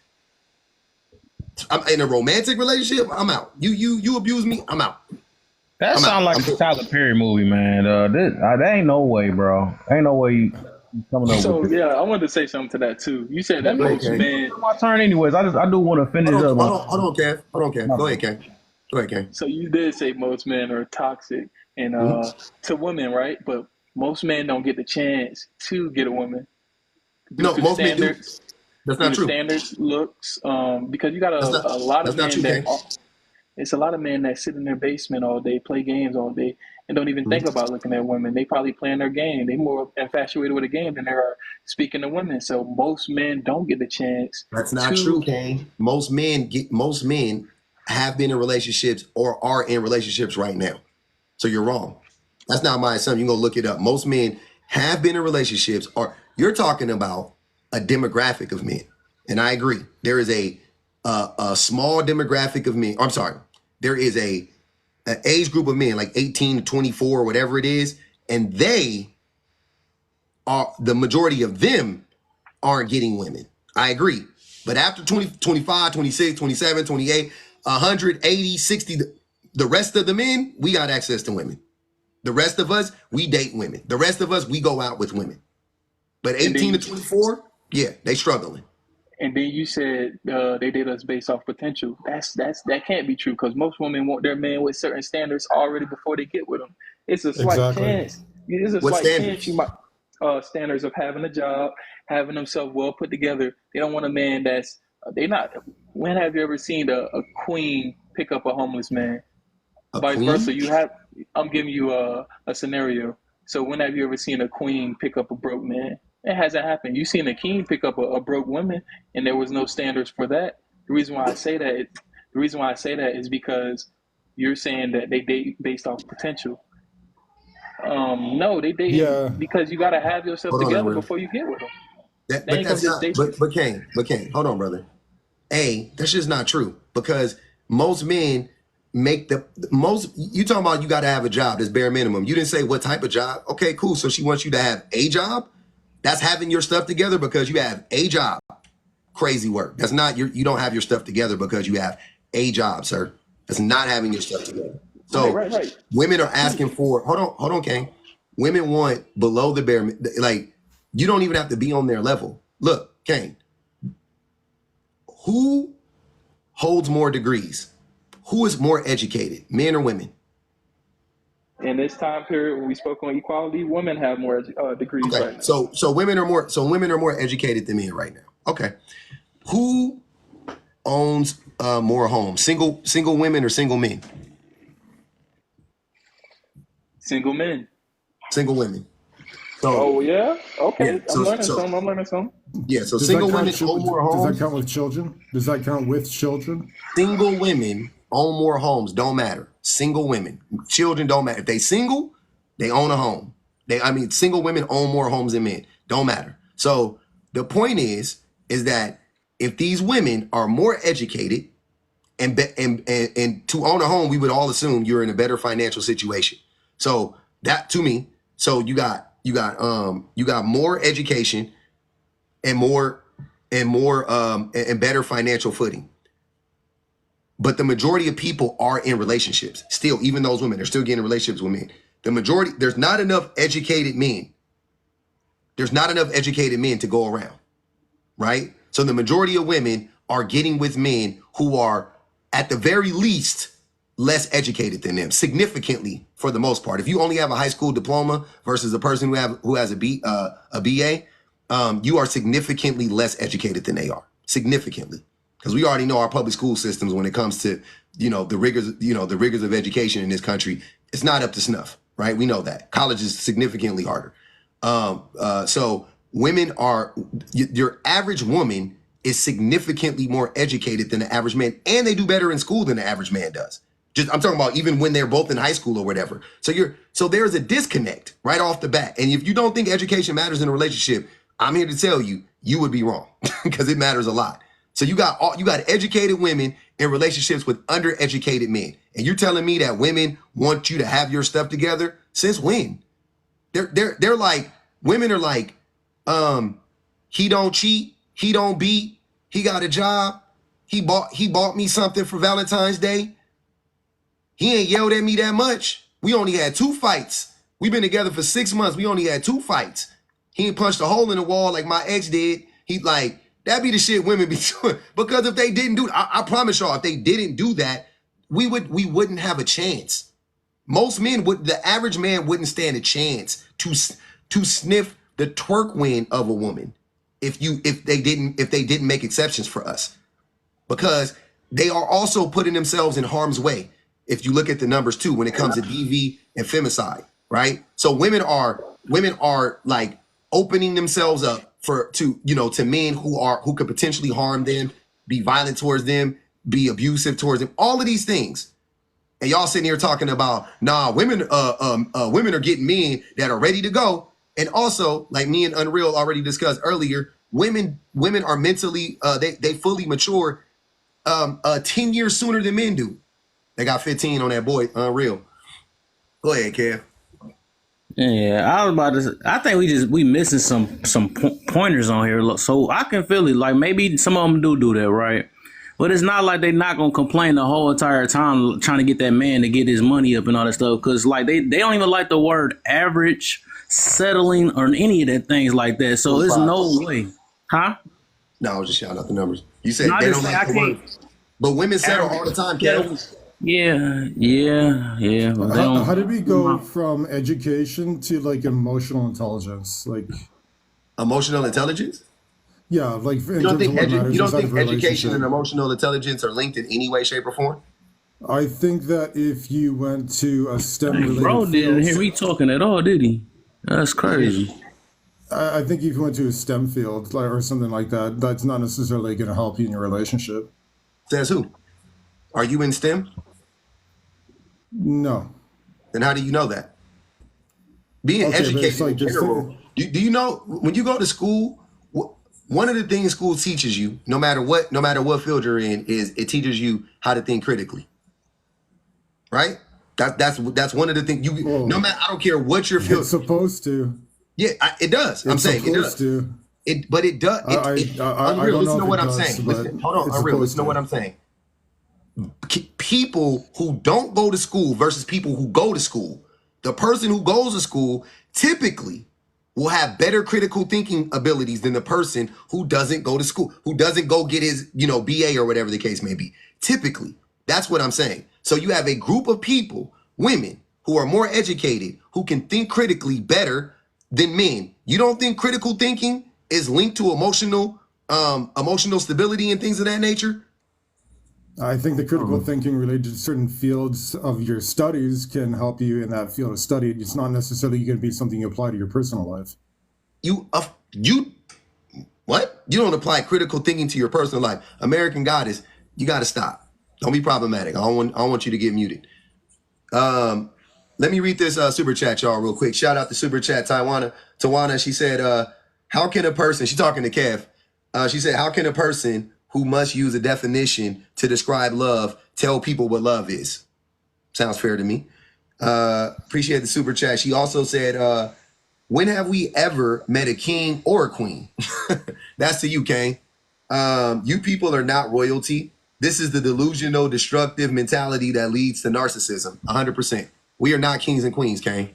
[SPEAKER 1] I'm in a romantic relationship. I'm out. You abuse me. I'm out.
[SPEAKER 4] That sounds like a Tyler Perry movie, man. There ain't no way, bro. Ain't no way you coming up
[SPEAKER 3] So
[SPEAKER 4] with this.
[SPEAKER 3] yeah, I wanted to say something to that too. You said that most men.
[SPEAKER 4] It's my turn, anyways. I do want to finish up.
[SPEAKER 1] Hold on, Kev. Go ahead, Kev.
[SPEAKER 3] So you did say most men are toxic and to women, right? But most men don't get the chance to get a woman.
[SPEAKER 1] No, most men do. That's not true.
[SPEAKER 3] Standards, looks, because you got a lot of men it's a lot of men that sit in their basement all day, play games all day, and don't even think about looking at women. They probably playing their game. They more infatuated with a game than they are speaking to women. So most men don't get the chance.
[SPEAKER 1] That's not true, Kane. Most men have been in relationships or are in relationships right now. So you're wrong. That's not my assumption. You can go look it up. Most men have been in relationships, or you're talking about a demographic of men. And I agree. There is a small demographic of men. I'm sorry. There is an age group of men like 18 to 24 or whatever it is. And they are, the majority of them aren't getting women. I agree. But after 20, 25, 26, 27, 28, 180, 60, the rest of the men, we got access to women. The rest of us, we date women. The rest of us, we go out with women. But 18 to 24, yeah, they struggling.
[SPEAKER 3] And then you said they date us based off potential. That can't be true because most women want their man with certain standards already before they get with them. It's a slight
[SPEAKER 2] Exactly.
[SPEAKER 3] chance. There's a
[SPEAKER 1] What
[SPEAKER 3] slight chance you
[SPEAKER 1] standards?
[SPEAKER 3] might standards of having a job, having themselves well put together. They don't want a man that's they not. When have you ever seen a queen pick up a homeless man?
[SPEAKER 1] A
[SPEAKER 3] Vice versa,
[SPEAKER 1] queen?
[SPEAKER 3] you have. I'm giving you a scenario. So when have you ever seen a queen pick up a broke man? It hasn't happened. You've seen a king pick up a broke woman, and there was no standards for that. The reason why I say that, the reason why I say that is because you're saying that they date based off potential. No, they dating
[SPEAKER 2] Yeah.
[SPEAKER 3] because you got to have yourself
[SPEAKER 1] Hold on,
[SPEAKER 3] together
[SPEAKER 1] Unreal.
[SPEAKER 3] before you get with them. They
[SPEAKER 1] But
[SPEAKER 3] ain't gonna
[SPEAKER 1] that's
[SPEAKER 3] just
[SPEAKER 1] not.
[SPEAKER 3] date you.
[SPEAKER 1] But Kane, hold on, brother. That's just not true because most men make the most. You talking about you got to have a job that's bare minimum. You didn't say what type of job. Okay, cool. So she wants you to have a job. That's having your stuff together because you have a job. Crazy work. That's not you don't have your stuff together because you have a job, sir. That's not having your stuff together.
[SPEAKER 3] Right,
[SPEAKER 1] So
[SPEAKER 3] right, right.
[SPEAKER 1] women are asking for hold on, Kane. Women want below the bare like you don't even have to be on their level. Look, Kane, who holds more degrees? Who is more educated, men or women?
[SPEAKER 3] In this time period when we spoke on equality, women have more degrees
[SPEAKER 1] Okay,
[SPEAKER 3] right now.
[SPEAKER 1] so women are more educated than men right now. Okay, who owns more homes? Single women or single men?
[SPEAKER 3] Single men.
[SPEAKER 1] Single women. So
[SPEAKER 3] Oh yeah.
[SPEAKER 1] yeah,
[SPEAKER 3] Okay. I'm learning something.
[SPEAKER 1] yeah, so
[SPEAKER 2] Does that
[SPEAKER 1] single
[SPEAKER 2] count?
[SPEAKER 1] women own more
[SPEAKER 2] Does that
[SPEAKER 1] homes.
[SPEAKER 2] count with children? Does that count with children?
[SPEAKER 1] Single women own more homes. Don't matter. Single women, children don't matter. If they single, they own a home. Single women own more homes than men. Don't matter. So the point is that if these women are more educated and to own a home, we would all assume you're in a better financial situation. So that to me, so you got more education and more and better financial footing. But the majority of people are in relationships still. Even those women, they're still getting relationships with men. The majority, there's not enough educated men. There's not enough educated men to go around, right? So the majority of women are getting with men who are, at the very least, less educated than them, significantly for the most part. If you only have a high school diploma versus a person who has a BA, you are significantly less educated than they are, significantly. Because we already know our public school systems when it comes to, the rigors of education in this country, it's not up to snuff, right? We know that. College is significantly harder. So women your average woman is significantly more educated than the average man, and they do better in school than the average man does. I'm talking about even when they're both in high school or whatever. So there's a disconnect right off the bat. And if you don't think education matters in a relationship, I'm here to tell you, you would be wrong because it matters a lot. So you got educated women in relationships with undereducated men. And you're telling me that women want you to have your stuff together? Since when? They're like, women are like, he don't cheat, he don't beat, he got a job, he bought me something for Valentine's Day. He ain't yelled at me that much. We only had 2 fights. We've been together for 6 months. We only had 2 fights. He ain't punched a hole in the wall like my ex did. He like, that be the shit women be doing. Because if they didn't do, I promise y'all, if they didn't do that, we wouldn't have a chance. Most men the average man wouldn't stand a chance to sniff the twerk wind of a woman if they didn't make exceptions for us. Because they are also putting themselves in harm's way. If you look at the numbers too, when it comes to DV and femicide, right? So women are like opening themselves up to men who could potentially harm them, be violent towards them, be abusive towards them, all of these things. And y'all sitting here talking about, women are getting men that are ready to go. And also, like me and Unreal already discussed earlier, women are mentally they fully mature 10 years sooner than men do. They got 15 on that boy, Unreal. Go ahead, Kev.
[SPEAKER 5] Yeah, I was about to. I think we missing some pointers on here, so I can feel it. Like maybe some of them do that, right? But it's not like they not gonna complain the whole entire time trying to get that man to get his money up and all that stuff. Because like they don't even like the word average, settling, or any of that things like that. So there's no way, huh?
[SPEAKER 1] No, I was just shouting out the numbers. You said
[SPEAKER 5] No, I
[SPEAKER 1] they
[SPEAKER 5] just
[SPEAKER 1] don't
[SPEAKER 5] say
[SPEAKER 1] like
[SPEAKER 5] I
[SPEAKER 1] the word.
[SPEAKER 5] can't.
[SPEAKER 1] But women settle all the time, Kev.
[SPEAKER 5] Yeah. But they
[SPEAKER 2] How did we go
[SPEAKER 5] don't.
[SPEAKER 2] from education to like emotional intelligence? Like,
[SPEAKER 1] Emotional intelligence?
[SPEAKER 2] yeah, like in
[SPEAKER 1] You don't
[SPEAKER 2] terms of
[SPEAKER 1] think
[SPEAKER 2] what matters
[SPEAKER 1] you don't
[SPEAKER 2] inside of
[SPEAKER 1] think
[SPEAKER 2] a
[SPEAKER 1] education and
[SPEAKER 2] relationship.
[SPEAKER 1] emotional intelligence are linked in any way, shape, or form?
[SPEAKER 2] I think that if you went to a STEM
[SPEAKER 5] Hey,
[SPEAKER 2] related
[SPEAKER 5] bro didn't hear
[SPEAKER 2] field,
[SPEAKER 5] me talking at all, did he? That's crazy.
[SPEAKER 2] I think if you went to a STEM field like, or something like that, that's not necessarily going to help you in your relationship.
[SPEAKER 1] Says who? Are you in STEM?
[SPEAKER 2] No.
[SPEAKER 1] Then how do you know that? Being
[SPEAKER 2] Okay, but it's
[SPEAKER 1] educated
[SPEAKER 2] like
[SPEAKER 1] in
[SPEAKER 2] just
[SPEAKER 1] general, do you know when you go to school, one of the things school teaches you, no matter what field you're in, is it teaches you how to think critically, right? That's one of the things you. No
[SPEAKER 2] well,
[SPEAKER 1] matter, I don't care what your
[SPEAKER 2] it's
[SPEAKER 1] field.
[SPEAKER 2] supposed to.
[SPEAKER 1] Yeah, it does. I'm
[SPEAKER 2] It's
[SPEAKER 1] saying it
[SPEAKER 2] supposed
[SPEAKER 1] does.
[SPEAKER 2] to.
[SPEAKER 1] But it does.
[SPEAKER 2] I
[SPEAKER 1] Unreal.
[SPEAKER 2] don't
[SPEAKER 1] Listen
[SPEAKER 2] know
[SPEAKER 1] to
[SPEAKER 2] if
[SPEAKER 1] what
[SPEAKER 2] it
[SPEAKER 1] I'm
[SPEAKER 2] does,
[SPEAKER 1] saying.
[SPEAKER 2] but
[SPEAKER 1] Listen, hold on,
[SPEAKER 2] it's
[SPEAKER 1] Unreal.
[SPEAKER 2] supposed
[SPEAKER 1] Listen to what
[SPEAKER 2] to.
[SPEAKER 1] I'm saying. People who don't go to school versus people who go to school. The person who goes to school typically will have better critical thinking abilities than the person who doesn't go to school, who doesn't go get his, BA or whatever the case may be. Typically, that's what I'm saying. So you have a group of people, women, who are more educated, who can think critically better than men. You don't think critical thinking is linked to emotional stability and things of that nature?
[SPEAKER 2] I think the critical thinking related to certain fields of your studies can help you in that field of study. It's not necessarily going to be something you apply to your personal life.
[SPEAKER 1] You what? You don't apply critical thinking to your personal life. American Goddess, you got to stop. Don't be problematic. I don't want you to get muted. Let me read this super chat, y'all, real quick. Shout out to super chat Tawana. She said, how can a person, she's talking to Kev. She said, how can a person who must use a definition to describe love tell people what love is? Sounds fair to me. Appreciate the super chat. She also said, when have we ever met a king or a queen? That's to you, Kane. You people are not royalty. This is the delusional, destructive mentality that leads to narcissism. 100%. We are not kings and queens, Kane.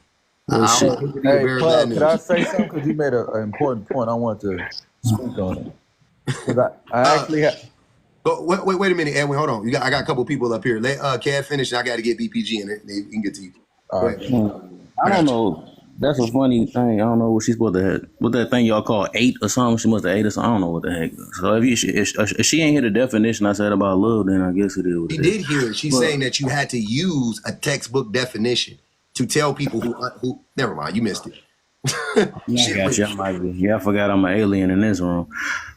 [SPEAKER 5] Well,
[SPEAKER 1] I
[SPEAKER 5] shit.
[SPEAKER 1] hate to be the
[SPEAKER 6] Hey,
[SPEAKER 1] bearer of bad
[SPEAKER 6] Pub, could I
[SPEAKER 1] news.
[SPEAKER 6] say something? Because you made an important point. I want to speak on it. Because I actually have.
[SPEAKER 1] But wait a minute, Edwin. Hold on. I got a couple people up here. Let Kev finish, and I got to get BPG in it. We can get to you.
[SPEAKER 6] All
[SPEAKER 1] Go
[SPEAKER 6] right.
[SPEAKER 1] ahead.
[SPEAKER 5] I don't know. That's a funny thing. I don't know what she's supposed to have. What that thing y'all call 8 or something? She must have 8 or something. I don't know what the heck. So if she ain't hear the definition I said about love, then I guess it is what
[SPEAKER 1] She
[SPEAKER 5] it is.
[SPEAKER 1] did hear it. She's saying that you had to use a textbook definition to tell people who. Never mind, you missed it.
[SPEAKER 5] Yeah, I got you. I might be. Yeah, I forgot I'm an alien in this room.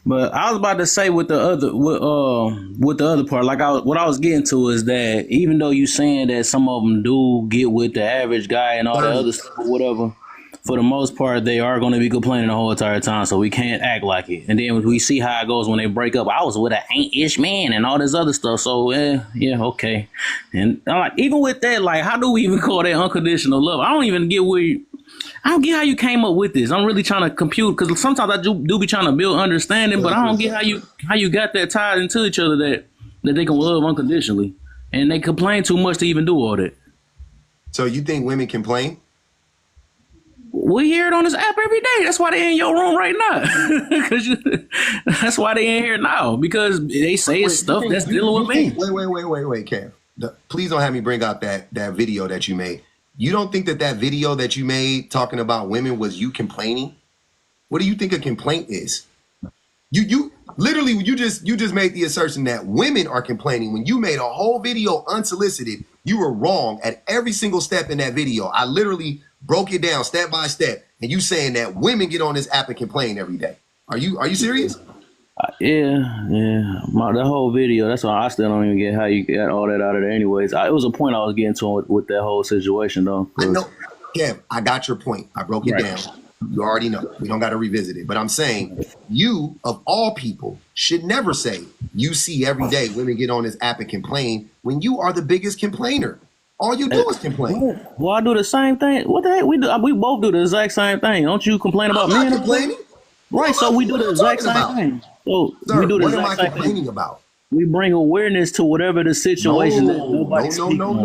[SPEAKER 5] But I was about to say with the other part, like what I was getting to is that even though you saying that some of them do get with the average guy and all that other stuff or whatever, for the most part they are going to be complaining the whole entire time. So we can't act like it. And then we see how it goes when they break up. I was with an ain't-ish man and all this other stuff. So yeah, okay. And like even with that, like how do we even call that unconditional love? I don't even get I don't get how you came up with this. I'm really trying to compute because sometimes I do be trying to build understanding, but I don't get how you got that tied into each other that they can love unconditionally, and they complain too much to even do all that.
[SPEAKER 1] So you think women complain?
[SPEAKER 5] We hear it on this app every day. That's why they in your room right now. That's why they in here now because they say it's stuff that's dealing with me.
[SPEAKER 1] Wait, Kev. Please don't have me bring out that video that you made. You don't think that video that you made talking about women was you complaining? What do you think a complaint is? You literally you just made the assertion that women are complaining when you made a whole video unsolicited. You were wrong at every single step in that video. I literally broke it down step by step, and you saying that women get on this app and complain every day. Are you serious?
[SPEAKER 5] Yeah. The whole video. That's why I still don't even get how you got all that out of there. Anyways, it was a point I was getting to with that whole situation, though.
[SPEAKER 1] I know, Kev. I got your point. I broke it down. You already know. We don't got to revisit it. But I'm saying you, of all people, should never say you see every day women get on this app and complain when you are the biggest complainer. All you do is complain.
[SPEAKER 5] Well, I do the same thing. What the heck? We both do the exact same thing. Don't you complain about
[SPEAKER 1] I'm
[SPEAKER 5] me?
[SPEAKER 1] not complaining.
[SPEAKER 5] Right, so we do the exact same thing. So
[SPEAKER 1] Sir,
[SPEAKER 5] we do the
[SPEAKER 1] what am I
[SPEAKER 5] exact same
[SPEAKER 1] complaining
[SPEAKER 5] thing.
[SPEAKER 1] about?
[SPEAKER 5] We bring awareness to whatever the situation that nobody's speaking on.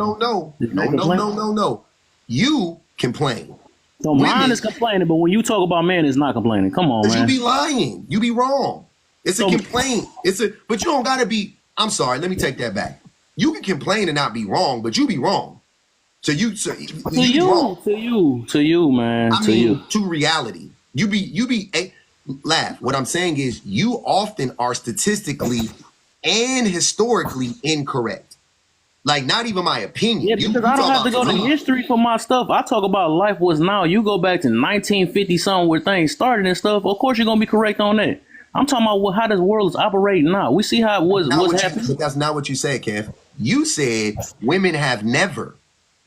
[SPEAKER 1] No. You complain.
[SPEAKER 5] So mine is complaining, but when you talk about man, it's not complaining. Come on,
[SPEAKER 1] Because
[SPEAKER 5] man.
[SPEAKER 1] you be lying. You be wrong. It's a complaint. But you don't gotta be. I'm sorry. Let me take that back. You can complain and not be wrong, but you be wrong. So you be wrong.
[SPEAKER 5] To you, man.
[SPEAKER 1] I mean, to reality. Laugh. What I'm saying is you often are statistically and historically incorrect. Like, not even my opinion.
[SPEAKER 5] Yeah, because I don't have to go to history for my stuff. I talk about life was now. You go back to 1950 something where things started and stuff. Of course, you're gonna be correct on that. I'm talking about how this world is operating now. We see how it was. What's happening?
[SPEAKER 1] But that's not what you said, Kev. You said women have never.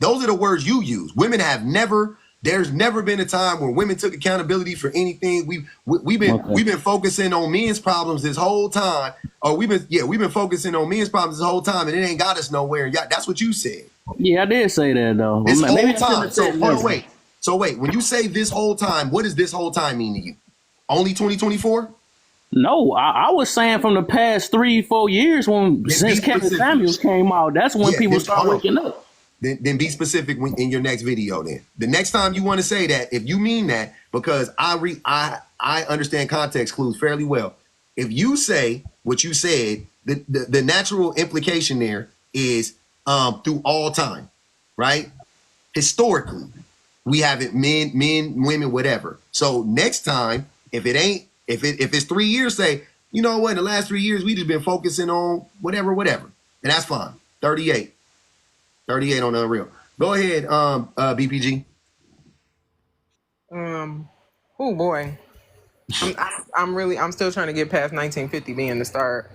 [SPEAKER 1] Those are the words you use. Women have never. There's never been a time where women took accountability for anything. We've been focusing on men's problems this whole time. Or we've been focusing on men's problems this whole time, and it ain't got us nowhere. Yeah, that's what you said.
[SPEAKER 5] Yeah, I did say that though.
[SPEAKER 1] This whole time. So wait. When you say this whole time, what does this whole time mean to you? Only 2024?
[SPEAKER 5] No, I was saying from the past 3-4 years since Kevin Samuels came out, that's when people start waking up.
[SPEAKER 1] Then be specific in your next video. Then the next time you want to say that, if you mean that, because I understand context clues fairly well. If you say what you said, the natural implication there is through all time, right? Historically, we have it men, women, whatever. So next time, if it's 3 years, say, you know what, in the last 3 years we just been focusing on whatever, and that's fine. 38 on the Unreal. Go ahead, BPG.
[SPEAKER 7] Oh boy, I'm still trying to get past 1950 being the start.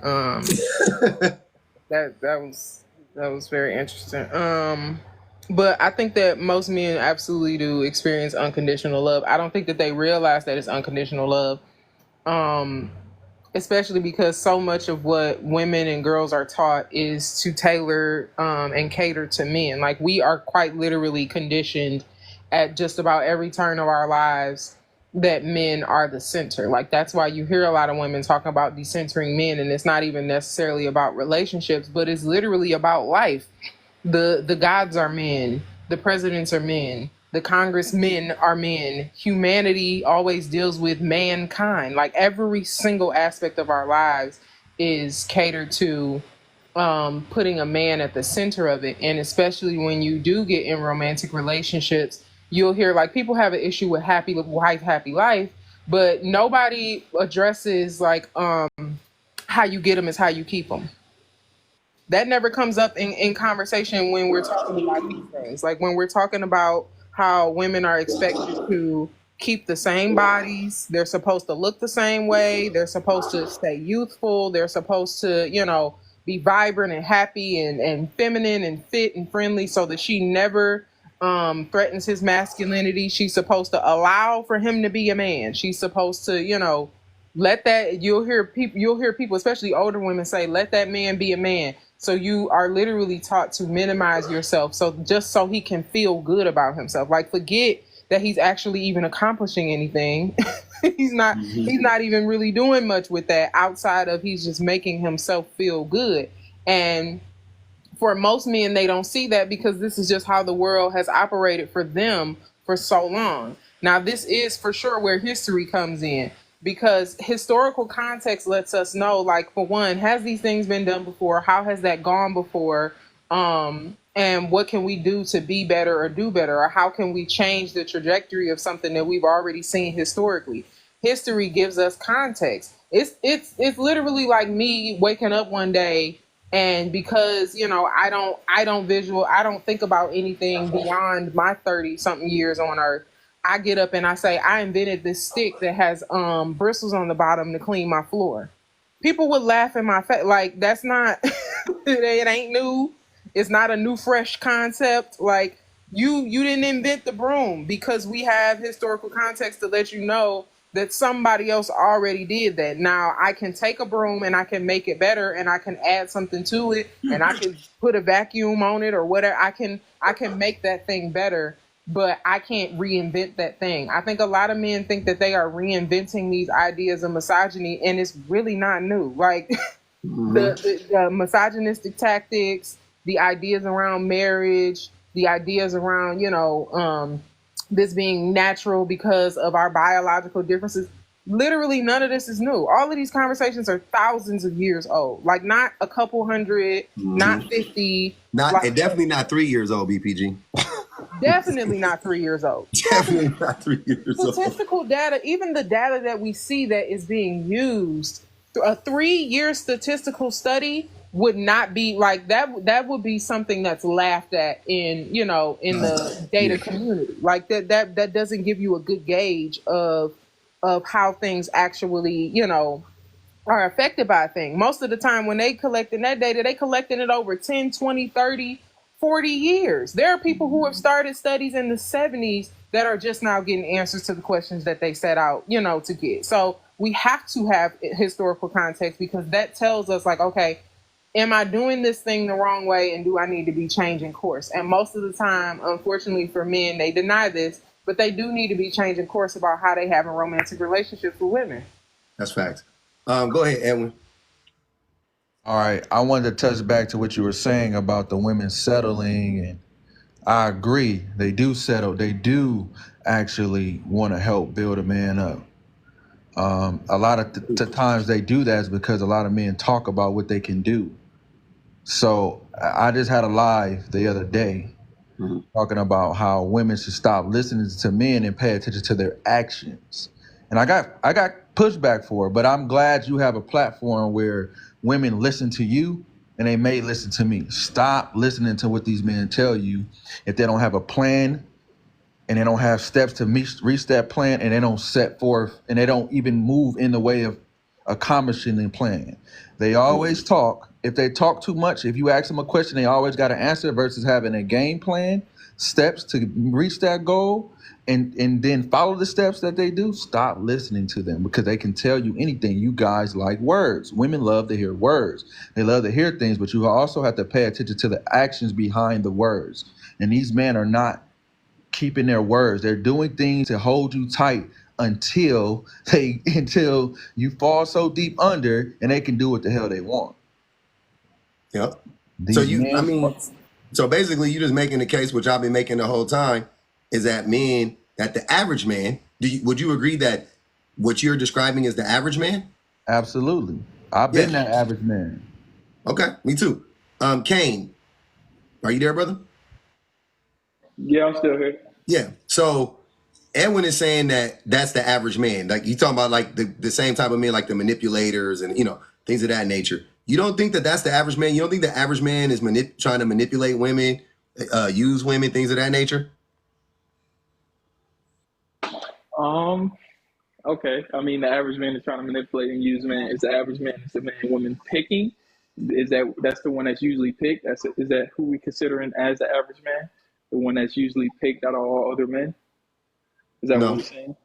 [SPEAKER 7] That was very interesting. But I think that most men absolutely do experience unconditional love. I don't think that they realize that it's unconditional love. Especially because so much of what women and girls are taught is to tailor and cater to men. Like, we are quite literally conditioned at just about every turn of our lives that men are the center. Like, that's why you hear a lot of women talking about decentering men, and it's not even necessarily about relationships, but it's literally about life. The gods are men, the presidents are men, the congressmen are men. Humanity always deals with mankind. Like, every single aspect of our lives is catered to putting a man at the center of it. And especially when you do get in romantic relationships, you'll hear like people have an issue with happy wife, happy life, but nobody addresses like how you get them is how you keep them. That never comes up in conversation when we're talking about these things. Like, when we're talking about how women are expected to keep the same bodies, they're supposed to look the same way, they're supposed to stay youthful, they're supposed to, be vibrant and happy and feminine and fit and friendly so that she never threatens his masculinity. She's supposed to allow for him to be a man. She's supposed to, let that, you'll hear people, especially older women, say, let that man be a man. So you are literally taught to minimize yourself, so just so he can feel good about himself. Like, forget that he's actually even accomplishing anything. He's not even really doing much with that outside of he's just making himself feel good. And for most men, they don't see that because this is just how the world has operated for them for so long. Now, this is for sure where history comes in, because historical context lets us know, like, for one, has these things been done before? How has that gone before? And what can we do to be better or do better? Or how can we change the trajectory of something that we've already seen historically? History gives us context. It's literally like me waking up one day, and because, I don't think about anything beyond my 30 something years on earth. I get up and I say, I invented this stick that has bristles on the bottom to clean my floor. People would laugh in my face. Like, that's not, it ain't new. It's not a new, fresh concept. Like, you didn't invent the broom, because we have historical context to let you know that somebody else already did that. Now, I can take a broom and I can make it better, and I can add something to it, and I can put a vacuum on it or whatever. I can make that thing better, but I can't reinvent that thing. I think a lot of men think that they are reinventing these ideas of misogyny, and it's really not new. Like, the misogynistic tactics, the ideas around marriage, the ideas around, this being natural because of our biological differences. literally none of this is new. All of these conversations are thousands of years old. Like not a couple hundred, not 50.
[SPEAKER 1] And definitely not 3 years old, BPG.
[SPEAKER 7] Definitely not 3 years old.
[SPEAKER 1] Definitely not 3 years old.
[SPEAKER 7] Statistical data, even the data that we see that is being used, a 3-year statistical study would not be like that. That would be something that's laughed at in the data community. Like that doesn't give you a good gauge of how things actually, are affected by a thing. Most of the time when they collecting that data, they collecting it over 10, 20, 30, 40 years. There are people who have started studies in the 70s that are just now getting answers to the questions that they set out, to get. So we have to have historical context because that tells us like, okay, am I doing this thing the wrong way and do I need to be changing course? And most of the time, unfortunately for men, they deny this, but they do need to be changing course about how they have a romantic relationships with women.
[SPEAKER 1] That's facts. Go ahead, Edwin.
[SPEAKER 6] All right, I wanted to touch back to what you were saying about the women settling, and I agree. They do settle. They do actually want to help build a man up. A lot of times they do that is because a lot of men talk about what they can do. So I just had a live the other day talking about how women should stop listening to men and pay attention to their actions. And I got pushback for it, but I'm glad you have a platform where women listen to you and they may listen to me. Stop listening to what these men tell you if they don't have a plan and they don't have steps to reach that plan, and they don't set forth and they don't even move in the way of accomplishing the plan. They always talk. If they talk too much, if you ask them a question, they always got to answer versus having a game plan, steps to reach that goal, and then follow the steps that they do. Stop listening to them because they can tell you anything. You guys like words. Women love to hear words. They love to hear things, but you also have to pay attention to the actions behind the words. And these men are not keeping their words. They're doing things to hold you tight until you fall so deep under and they can do what the hell they want.
[SPEAKER 1] Yep. So basically you're just making the case, which I've been making the whole time, is that the average man, would you agree that what you're describing is the average man?
[SPEAKER 6] Absolutely. I've been that average man.
[SPEAKER 1] Okay, me too. Kane, are you there, brother?
[SPEAKER 3] Yeah, I'm still here.
[SPEAKER 1] Yeah. So Edwin is saying that that's the average man. Like you talking about like the same type of men, like the manipulators and, things of that nature. You don't think that that's the average man? You don't think the average man is trying to manipulate women, use women, things of that nature?
[SPEAKER 3] Okay. I mean, the average man is trying to manipulate and use men. Is the average man is the man women picking? That's the one that's usually picked? Is that who we considering as the average man? The one that's usually picked out of all other men? Is that what you're saying?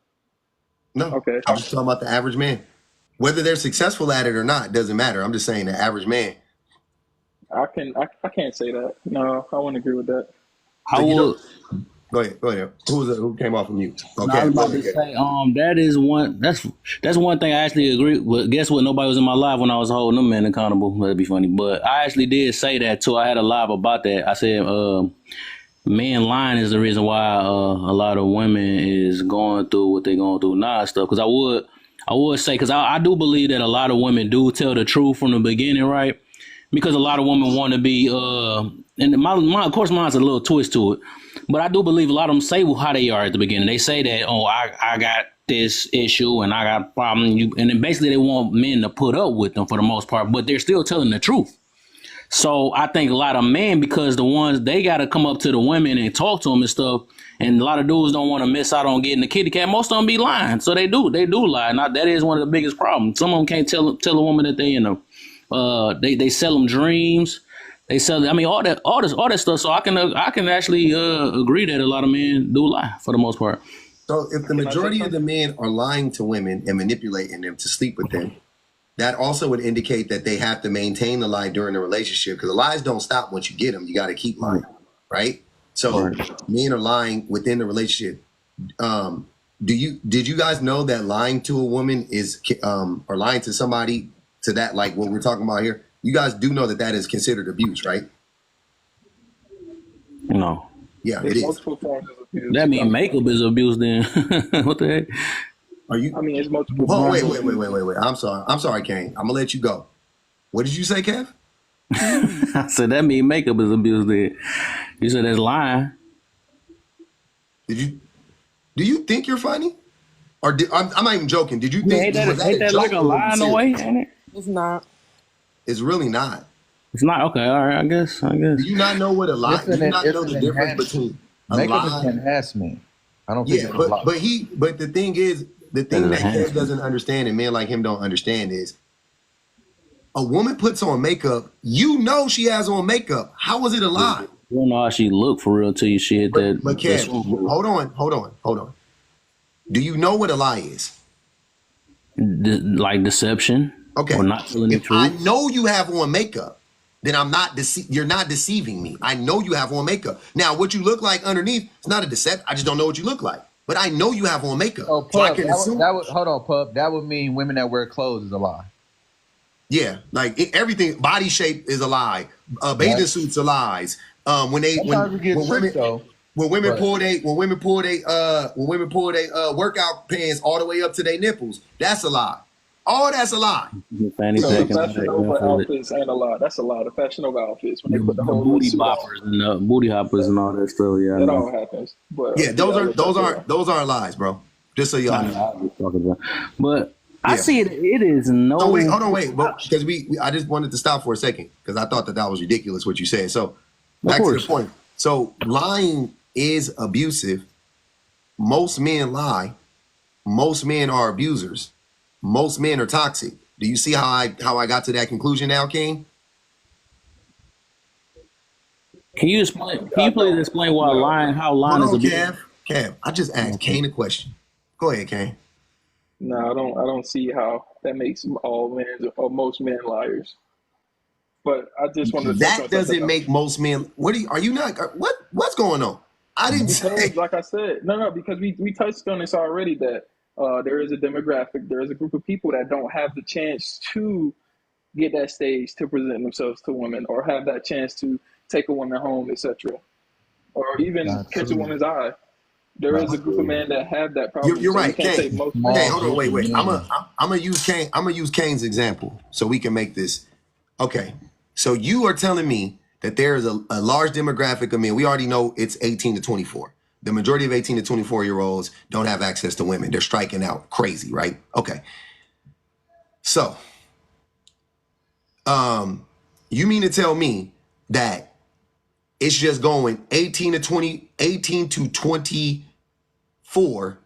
[SPEAKER 1] No.
[SPEAKER 3] Okay.
[SPEAKER 1] I'm just talking about the average man. Whether they're successful at it or not doesn't matter. I'm just saying the average man.
[SPEAKER 3] I can't say that. No, I wouldn't agree with that.
[SPEAKER 1] Go ahead. Who came off of mute? Okay.
[SPEAKER 5] I was about to say, that is one. That's one thing I actually agree with. Guess what? Nobody was in my live when I was holding them men accountable. That'd be funny, but I actually did say that too. I had a live about that. I said, men lying is the reason why a lot of women is going through what they're going through now and stuff. Because I would say, because I do believe that a lot of women do tell the truth from the beginning, right? Because a lot of women want to be, and of course, mine's a little twist to it, but I do believe a lot of them say how they are at the beginning. They say that, I got this issue and I got a problem, and then basically they want men to put up with them for the most part, but they're still telling the truth. So I think a lot of men, because the ones they got to come up to the women and talk to them and stuff, and a lot of dudes don't want to miss out on getting the kitty cat. Most of them be lying, so they do lie. Now that is one of the biggest problems. Some of them can't tell a woman that they they sell them dreams. They sell, all that stuff. So I can actually agree that a lot of men do lie for the most part.
[SPEAKER 1] So if the majority of the men are lying to women and manipulating them to sleep with them, that also would indicate that they have to maintain the lie during the relationship, because the lies don't stop once you get them. You got to keep lying, right? So men are lying within the relationship. Did you guys know that lying to a woman is or lying to somebody to that, like what we're talking about here? You guys do know that is considered abuse, right?
[SPEAKER 5] No.
[SPEAKER 1] Yeah, it is.
[SPEAKER 3] Multiple forms of abuse.
[SPEAKER 5] That mean makeup is abuse then. What the heck?
[SPEAKER 1] Are you?
[SPEAKER 3] I mean, it's multiple
[SPEAKER 1] Oh,
[SPEAKER 3] people.
[SPEAKER 1] wait. I'm sorry, Kane. I'm gonna let you go. What did you say, Kev?
[SPEAKER 5] I said that mean makeup is abuse. There, you said that's lying.
[SPEAKER 1] Do you think you're funny? Or I'm not even joking. Did you
[SPEAKER 5] Yeah,
[SPEAKER 1] think was that
[SPEAKER 5] ain't
[SPEAKER 1] a
[SPEAKER 5] that
[SPEAKER 1] joke
[SPEAKER 5] like a
[SPEAKER 1] or was
[SPEAKER 5] lie
[SPEAKER 1] it
[SPEAKER 5] in a way?
[SPEAKER 1] serious?
[SPEAKER 5] Ain't it?
[SPEAKER 7] It's not.
[SPEAKER 1] It's really not.
[SPEAKER 5] It's not okay. All right, I guess.
[SPEAKER 1] Do you not know what a lie?
[SPEAKER 6] It's
[SPEAKER 1] Do you not know
[SPEAKER 6] an
[SPEAKER 1] the difference
[SPEAKER 6] enhancement.
[SPEAKER 1] between a
[SPEAKER 6] Makeup is
[SPEAKER 1] lie?
[SPEAKER 6] an enhancement. I don't think
[SPEAKER 1] Yeah,
[SPEAKER 6] it's a lie.
[SPEAKER 1] but the thing is, the
[SPEAKER 5] That
[SPEAKER 1] thing
[SPEAKER 5] is a
[SPEAKER 1] that Kev
[SPEAKER 5] handsome.
[SPEAKER 1] doesn't understand and men like him don't understand is a woman puts on makeup. You know she has on makeup. How is it a lie?
[SPEAKER 5] You don't know how she look for real till you see it.
[SPEAKER 1] But Kev, hold on. Do you know what a lie is?
[SPEAKER 5] Like deception
[SPEAKER 1] Okay.
[SPEAKER 5] or not telling the
[SPEAKER 1] If I
[SPEAKER 5] truth.
[SPEAKER 1] know you have on makeup, then you're not deceiving me. I know you have on makeup. Now, what you look like underneath, it's not a deception. I just don't know what you look like. But I know you have on makeup.
[SPEAKER 6] Oh,
[SPEAKER 1] So I
[SPEAKER 6] Pup,
[SPEAKER 1] can assume.
[SPEAKER 6] hold on, Pup. That would mean women that wear clothes is a lie.
[SPEAKER 1] Yeah, like everything, body shape is a lie. Bathing
[SPEAKER 6] Right.
[SPEAKER 1] suits are lies.
[SPEAKER 6] Sometimes we get tricked though.
[SPEAKER 1] When women
[SPEAKER 6] But-
[SPEAKER 1] pull they workout pants all the way up to their nipples, that's a lie. All that's a lie.
[SPEAKER 5] Fanny
[SPEAKER 3] So the
[SPEAKER 5] pack and all
[SPEAKER 3] Fashion
[SPEAKER 5] that.
[SPEAKER 3] Nova
[SPEAKER 5] Yeah, for it.
[SPEAKER 3] outfits ain't a lot. That's a lot. The Fashion Nova outfits when they put the
[SPEAKER 5] The
[SPEAKER 3] whole
[SPEAKER 5] booty
[SPEAKER 3] suit on,
[SPEAKER 5] boppers and the booty hoppers and all that stuff. Yeah, I
[SPEAKER 3] that
[SPEAKER 5] know.
[SPEAKER 3] all happens. But
[SPEAKER 1] Yeah, those
[SPEAKER 3] yeah,
[SPEAKER 1] aren't lies, bro. Just so y'all know.
[SPEAKER 5] I was talking about. But I
[SPEAKER 1] Yeah.
[SPEAKER 5] see it. It is no.
[SPEAKER 1] Oh wait, hold on, because I just wanted to stop for a second because I thought that was ridiculous what you said. So back to the
[SPEAKER 5] course.
[SPEAKER 1] point. So lying is abusive. Most men lie. Most men are abusers. Most men are toxic. Do you see how I got to that conclusion now, King?
[SPEAKER 5] Can you explain? Can you please explain why lying? How lying is
[SPEAKER 1] Hold on,
[SPEAKER 5] abusive?
[SPEAKER 1] Kev. I just asked Kane a question. Go ahead, Kane.
[SPEAKER 3] No, I don't see how that makes all men or most men liars. But I just wanted to touch
[SPEAKER 1] That
[SPEAKER 3] on something
[SPEAKER 1] doesn't
[SPEAKER 3] else.
[SPEAKER 1] make most men. Are you not? What's going on? I didn't say.
[SPEAKER 3] Because, like I said, because we touched on this already that there is a demographic, there is a group of people that don't have the chance to get that stage to present themselves to women or have that chance to take a woman home, etc., or even
[SPEAKER 6] Not
[SPEAKER 3] catch a
[SPEAKER 6] true.
[SPEAKER 3] woman's eye. There is a group of men that have that problem.
[SPEAKER 1] You're
[SPEAKER 3] so
[SPEAKER 1] right,
[SPEAKER 3] you can't say
[SPEAKER 1] Kane.
[SPEAKER 3] most
[SPEAKER 6] Small
[SPEAKER 3] men.
[SPEAKER 1] Hey, hold on, wait.
[SPEAKER 6] group of
[SPEAKER 1] I'm
[SPEAKER 6] men.
[SPEAKER 1] gonna use Kane. I'm gonna use Kane's example so we can make this. Okay, so you are telling me that there is a large demographic of men. We already know it's 18 to 24. The majority of 18 to 24-year-olds don't have access to women. They're striking out crazy, right? Okay. So, you mean to tell me that it's just going 18 to 24,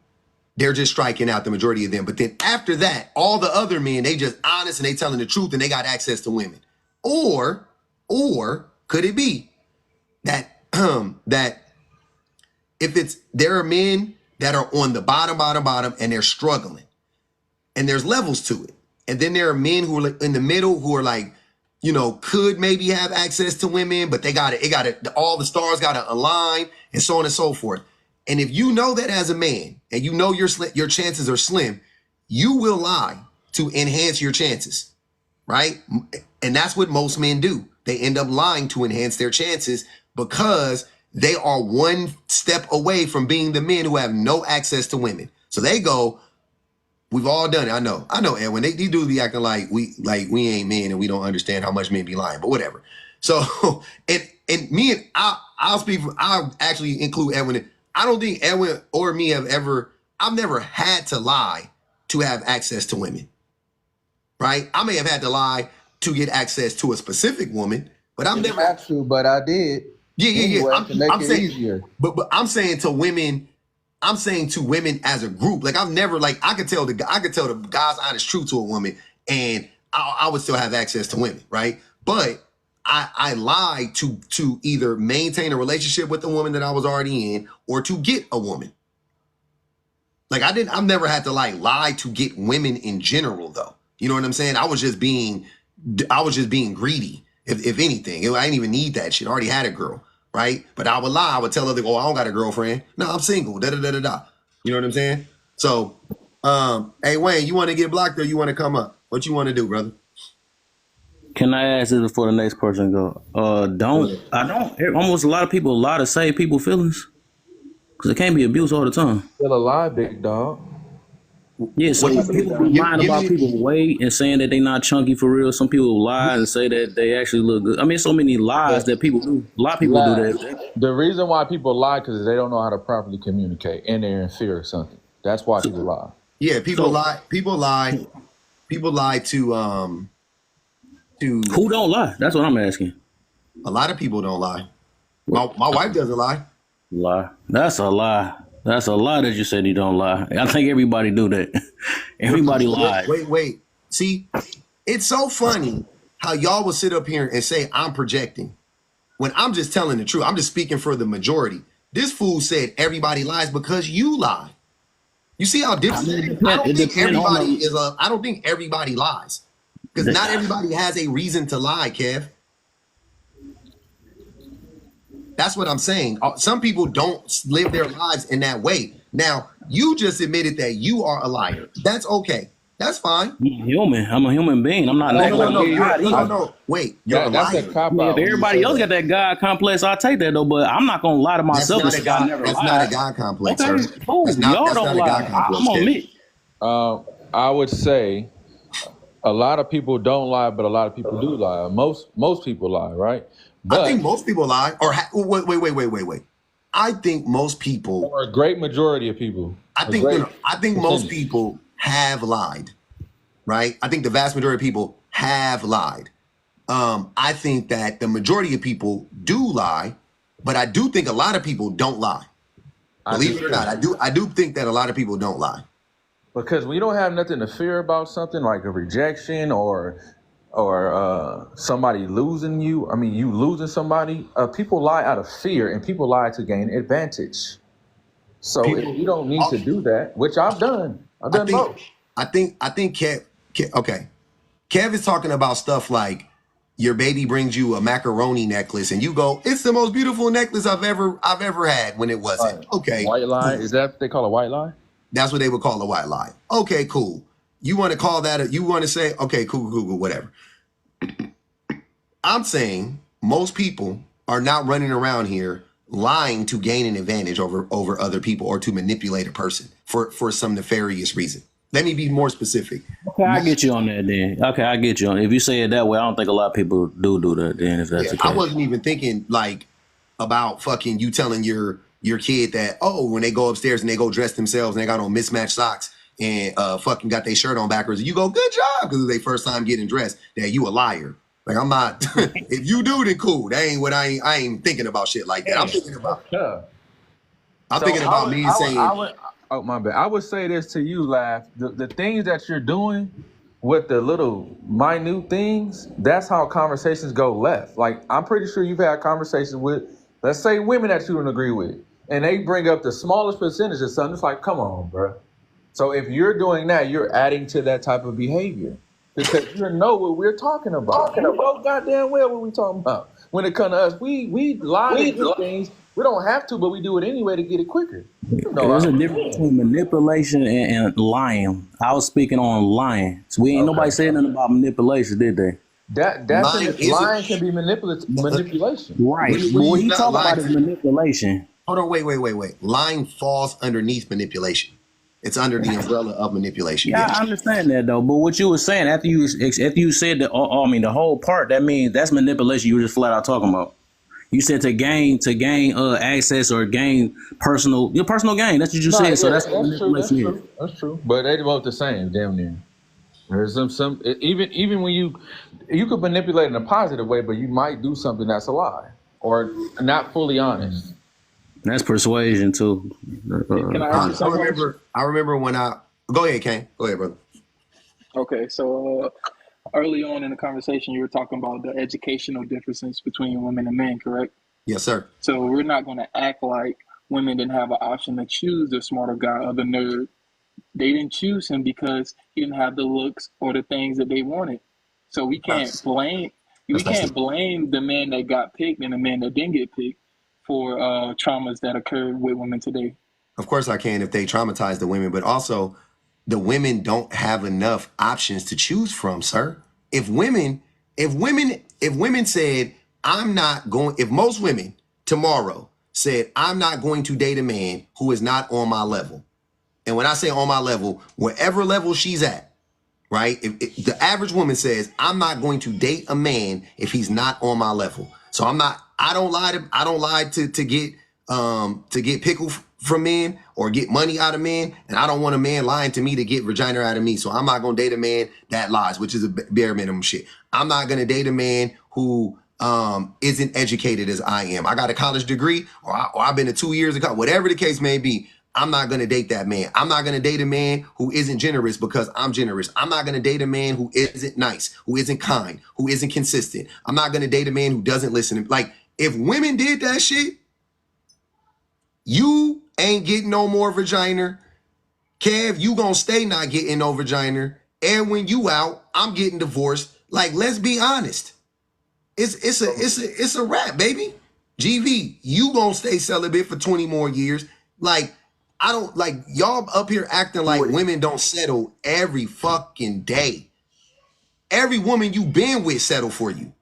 [SPEAKER 1] they're just striking out the majority of them. But then after that, all the other men, they just honest and they telling the truth and they got access to women. Or could it be that that if there are men that are on the bottom and they're struggling and there's levels to it. And then there are men who are like in the middle who are like, could maybe have access to women, but all the stars got to align and so on and so forth. And if you know that as a man and you know your chances are slim, you will lie to enhance your chances, right? And that's what most men do. They end up lying to enhance their chances because they are one step away from being the men who have no access to women. So they go, we've all done it. I know, Edwin. These dudes be acting like we ain't men and we don't understand how much men be lying, but whatever. So and me and I'll actually include Edwin. I don't think Edwin or me I've never had to lie to have access to women. Right? I may have had to lie to get access to a specific woman, but I've never
[SPEAKER 6] had to, but I did.
[SPEAKER 1] Yeah.
[SPEAKER 6] Anyway, to make
[SPEAKER 1] I'm
[SPEAKER 6] it
[SPEAKER 1] saying,
[SPEAKER 6] easier.
[SPEAKER 1] But I'm saying to women as a group. Like I could tell the God's honest truth to a woman, and I would still have access to women, right? But I lied to either maintain a relationship with the woman that I was already in, or to get a woman. Like I've never had to lie to get women in general, though. You know what I'm saying? I was just being greedy. If anything, I didn't even need that shit. I already had a girl, right? But I would lie. I would tell her, "Oh, I don't got a girlfriend. No, I'm single." Da da da da da. You know what I'm saying? So, hey Wayne, you want to get blocked or you want to come up? What you want to do, brother?
[SPEAKER 5] Can I ask this before the next person go? Almost a lot of people lie to save people feelings because it can't be abuse all the time.
[SPEAKER 6] Still alive, big dog.
[SPEAKER 5] Yeah, so
[SPEAKER 1] What?
[SPEAKER 5] people be
[SPEAKER 1] Give,
[SPEAKER 5] lying
[SPEAKER 1] give
[SPEAKER 5] about
[SPEAKER 1] me.
[SPEAKER 5] people's weight and saying that they not chunky for real. Some people lie and say that they actually look good. I mean, so many lies that people do. A lot of people do
[SPEAKER 6] Laugh.
[SPEAKER 5] that.
[SPEAKER 6] The reason why people lie because they don't know how to properly communicate and they're in fear of something. That's why people lie.
[SPEAKER 1] Yeah, people
[SPEAKER 5] So
[SPEAKER 1] lie. People lie. People lie to
[SPEAKER 5] who don't lie? That's what I'm asking.
[SPEAKER 1] a lot of people don't lie. My wife doesn't lie.
[SPEAKER 5] Lie. That's a lie. That's a lie that you said you don't lie. I think everybody do that. Everybody lies.
[SPEAKER 1] Wait. See, it's so funny how y'all will sit up here and say I'm projecting when I'm just telling the truth. I'm just speaking for the majority. This fool said everybody lies because you lie. You see how different? I don't think everybody is a. I don't think everybody lies because not everybody has a reason to lie, Kev. That's what I'm saying. Some people don't live their lives in that way. Now, you just admitted that you are a liar. That's okay. That's fine.
[SPEAKER 5] I'm human. I'm a human being. I'm not
[SPEAKER 1] No. Wait, you're a
[SPEAKER 6] That's
[SPEAKER 1] liar.
[SPEAKER 6] a cop
[SPEAKER 5] Yeah,
[SPEAKER 6] out.
[SPEAKER 5] if everybody else got that God complex, I'll take that though. But I'm not gonna lie to myself and say I never
[SPEAKER 1] That's
[SPEAKER 5] lied.
[SPEAKER 1] not a God complex,
[SPEAKER 5] Okay,
[SPEAKER 1] sir.
[SPEAKER 5] cool.
[SPEAKER 1] That's not,
[SPEAKER 5] Y'all
[SPEAKER 1] that's
[SPEAKER 5] don't
[SPEAKER 1] not a
[SPEAKER 5] lie.
[SPEAKER 1] God complex.
[SPEAKER 5] I'm gonna
[SPEAKER 1] Kev.
[SPEAKER 5] admit.
[SPEAKER 6] I would say a lot of people don't lie, but a lot of people do lie. Most people lie, right? But
[SPEAKER 1] I think most people lie. Or wait. I think most people.
[SPEAKER 6] or a great majority of people.
[SPEAKER 1] I think most people have lied. Right? I think the vast majority of people have lied. I think that the majority of people do lie, but I do think a lot of people don't lie. Believe it or not, I do think that a lot of people don't lie.
[SPEAKER 6] Because we don't have nothing to fear about something like a rejection or somebody losing you. I mean, you losing somebody. People lie out of fear, and people lie to gain advantage. So if you don't need to do that, which I've done both.
[SPEAKER 1] I think Kev, okay. Kev is talking about stuff like your baby brings you a macaroni necklace and you go, it's the most beautiful necklace I've ever had when it wasn't. Okay.
[SPEAKER 6] White lie? Is that what they call a white lie?
[SPEAKER 1] That's what they would call a white lie. Okay, cool. You want to call that, you want to say, okay, cool, whatever. I'm saying most people are not running around here lying to gain an advantage over other people or to manipulate a person for some nefarious reason. Let me be more specific.
[SPEAKER 5] Okay, I get you on that then. Okay, I get you on. If you say it that way, I don't think a lot of people do that then. If that's the case,
[SPEAKER 1] I wasn't even thinking like about fucking you telling your kid that, oh, when they go upstairs and they go dress themselves and they got on mismatched socks and fucking got their shirt on backwards, and you go, good job, because it's their first time getting dressed, that you a liar. Like, I'm not. If you do, then cool. That ain't what I ain't thinking about shit like that. I'm thinking about. Me saying.
[SPEAKER 6] Oh my bad. I would say this to you, Laugh. The things that you're doing with the little minute things, that's how conversations go left. Like, I'm pretty sure you've had conversations with, let's say, women that you don't agree with, and they bring up the smallest percentage of something. It's like, come on, bro. So if you're doing that, you're adding to that type of behavior because you know what we're talking about. You know goddamn well what we're talking about. When it comes to us, we lie to do things. We don't have to, but we do it anyway to get it quicker.
[SPEAKER 5] There's a difference between manipulation and lying. I was speaking on lying. So ain't nobody saying nothing about manipulation, did they?
[SPEAKER 6] Lying can be manipulation.
[SPEAKER 5] Right. What he talking about is manipulation.
[SPEAKER 1] Hold on, wait. Lying falls underneath manipulation. It's under the umbrella of manipulation.
[SPEAKER 5] Yeah, I understand that though. But what you were saying after you said the whole part, that means that's manipulation. You were just flat out talking about. You said to gain access or gain your personal gain. That's what you said. So that's manipulation.
[SPEAKER 6] That's true. But they both the same, damn near. There's some even when you could manipulate in a positive way, but you might do something that's a lie or not fully honest.
[SPEAKER 5] That's persuasion too.
[SPEAKER 3] Can I ask you something?
[SPEAKER 1] I remember when go ahead, Kane. Go ahead, brother.
[SPEAKER 3] Okay, so early on in the conversation, you were talking about the educational differences between women and men, correct?
[SPEAKER 1] Yes, sir.
[SPEAKER 3] So we're not going to act like women didn't have an option to choose the smarter guy or the nerd. They didn't choose him because he didn't have the looks or the things that they wanted. So we can't blame the men that got picked and the men that didn't get picked for traumas that occurred with women today.
[SPEAKER 1] Of course I can if they traumatize the women, but also the women don't have enough options to choose from, sir. If women said, if most women tomorrow said, I'm not going to date a man who is not on my level, And when I say on my level, wherever level she's at, right? If the average woman says, I'm not going to date a man if he's not on my level. So I don't lie to get pickle from men or get money out of men. And I don't want a man lying to me to get vagina out of me. So I'm not going to date a man that lies, which is a bare minimum shit. I'm not going to date a man who isn't educated as I am. I got a college degree or I've been to 2 years of college, whatever the case may be. I'm not going to date that man. I'm not going to date a man who isn't generous because I'm generous. I'm not going to date a man who isn't nice, who isn't kind, who isn't consistent. I'm not going to date a man who doesn't listen. Like, if women did that shit, you ain't getting no more vagina. Kev, you gonna stay not getting no vagina. And when you out, I'm getting divorced. Like, let's be honest. It's a wrap, baby. GV, you gonna stay celibate for 20 more years. Like, I don't like y'all up here acting like women don't settle every fucking day. Every woman you been with settle for you.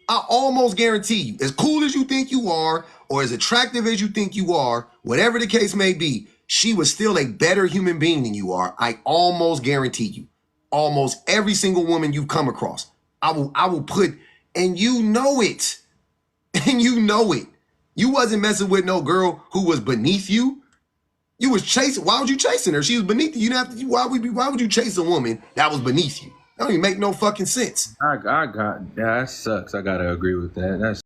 [SPEAKER 1] I almost guarantee you, as cool as you think you are, or as attractive as you think you are, whatever the case may be, she was still a better human being than you are. I almost guarantee you. Almost every single woman you've come across. I will put, and you know it. And you know it. You wasn't messing with no girl who was beneath you. You was chasing. Why was you chasing her? She was beneath you. You didn't have to. Why would you chase a woman that was beneath you? That don't even make no fucking sense.
[SPEAKER 6] Yeah, that sucks. I gotta agree with that. That's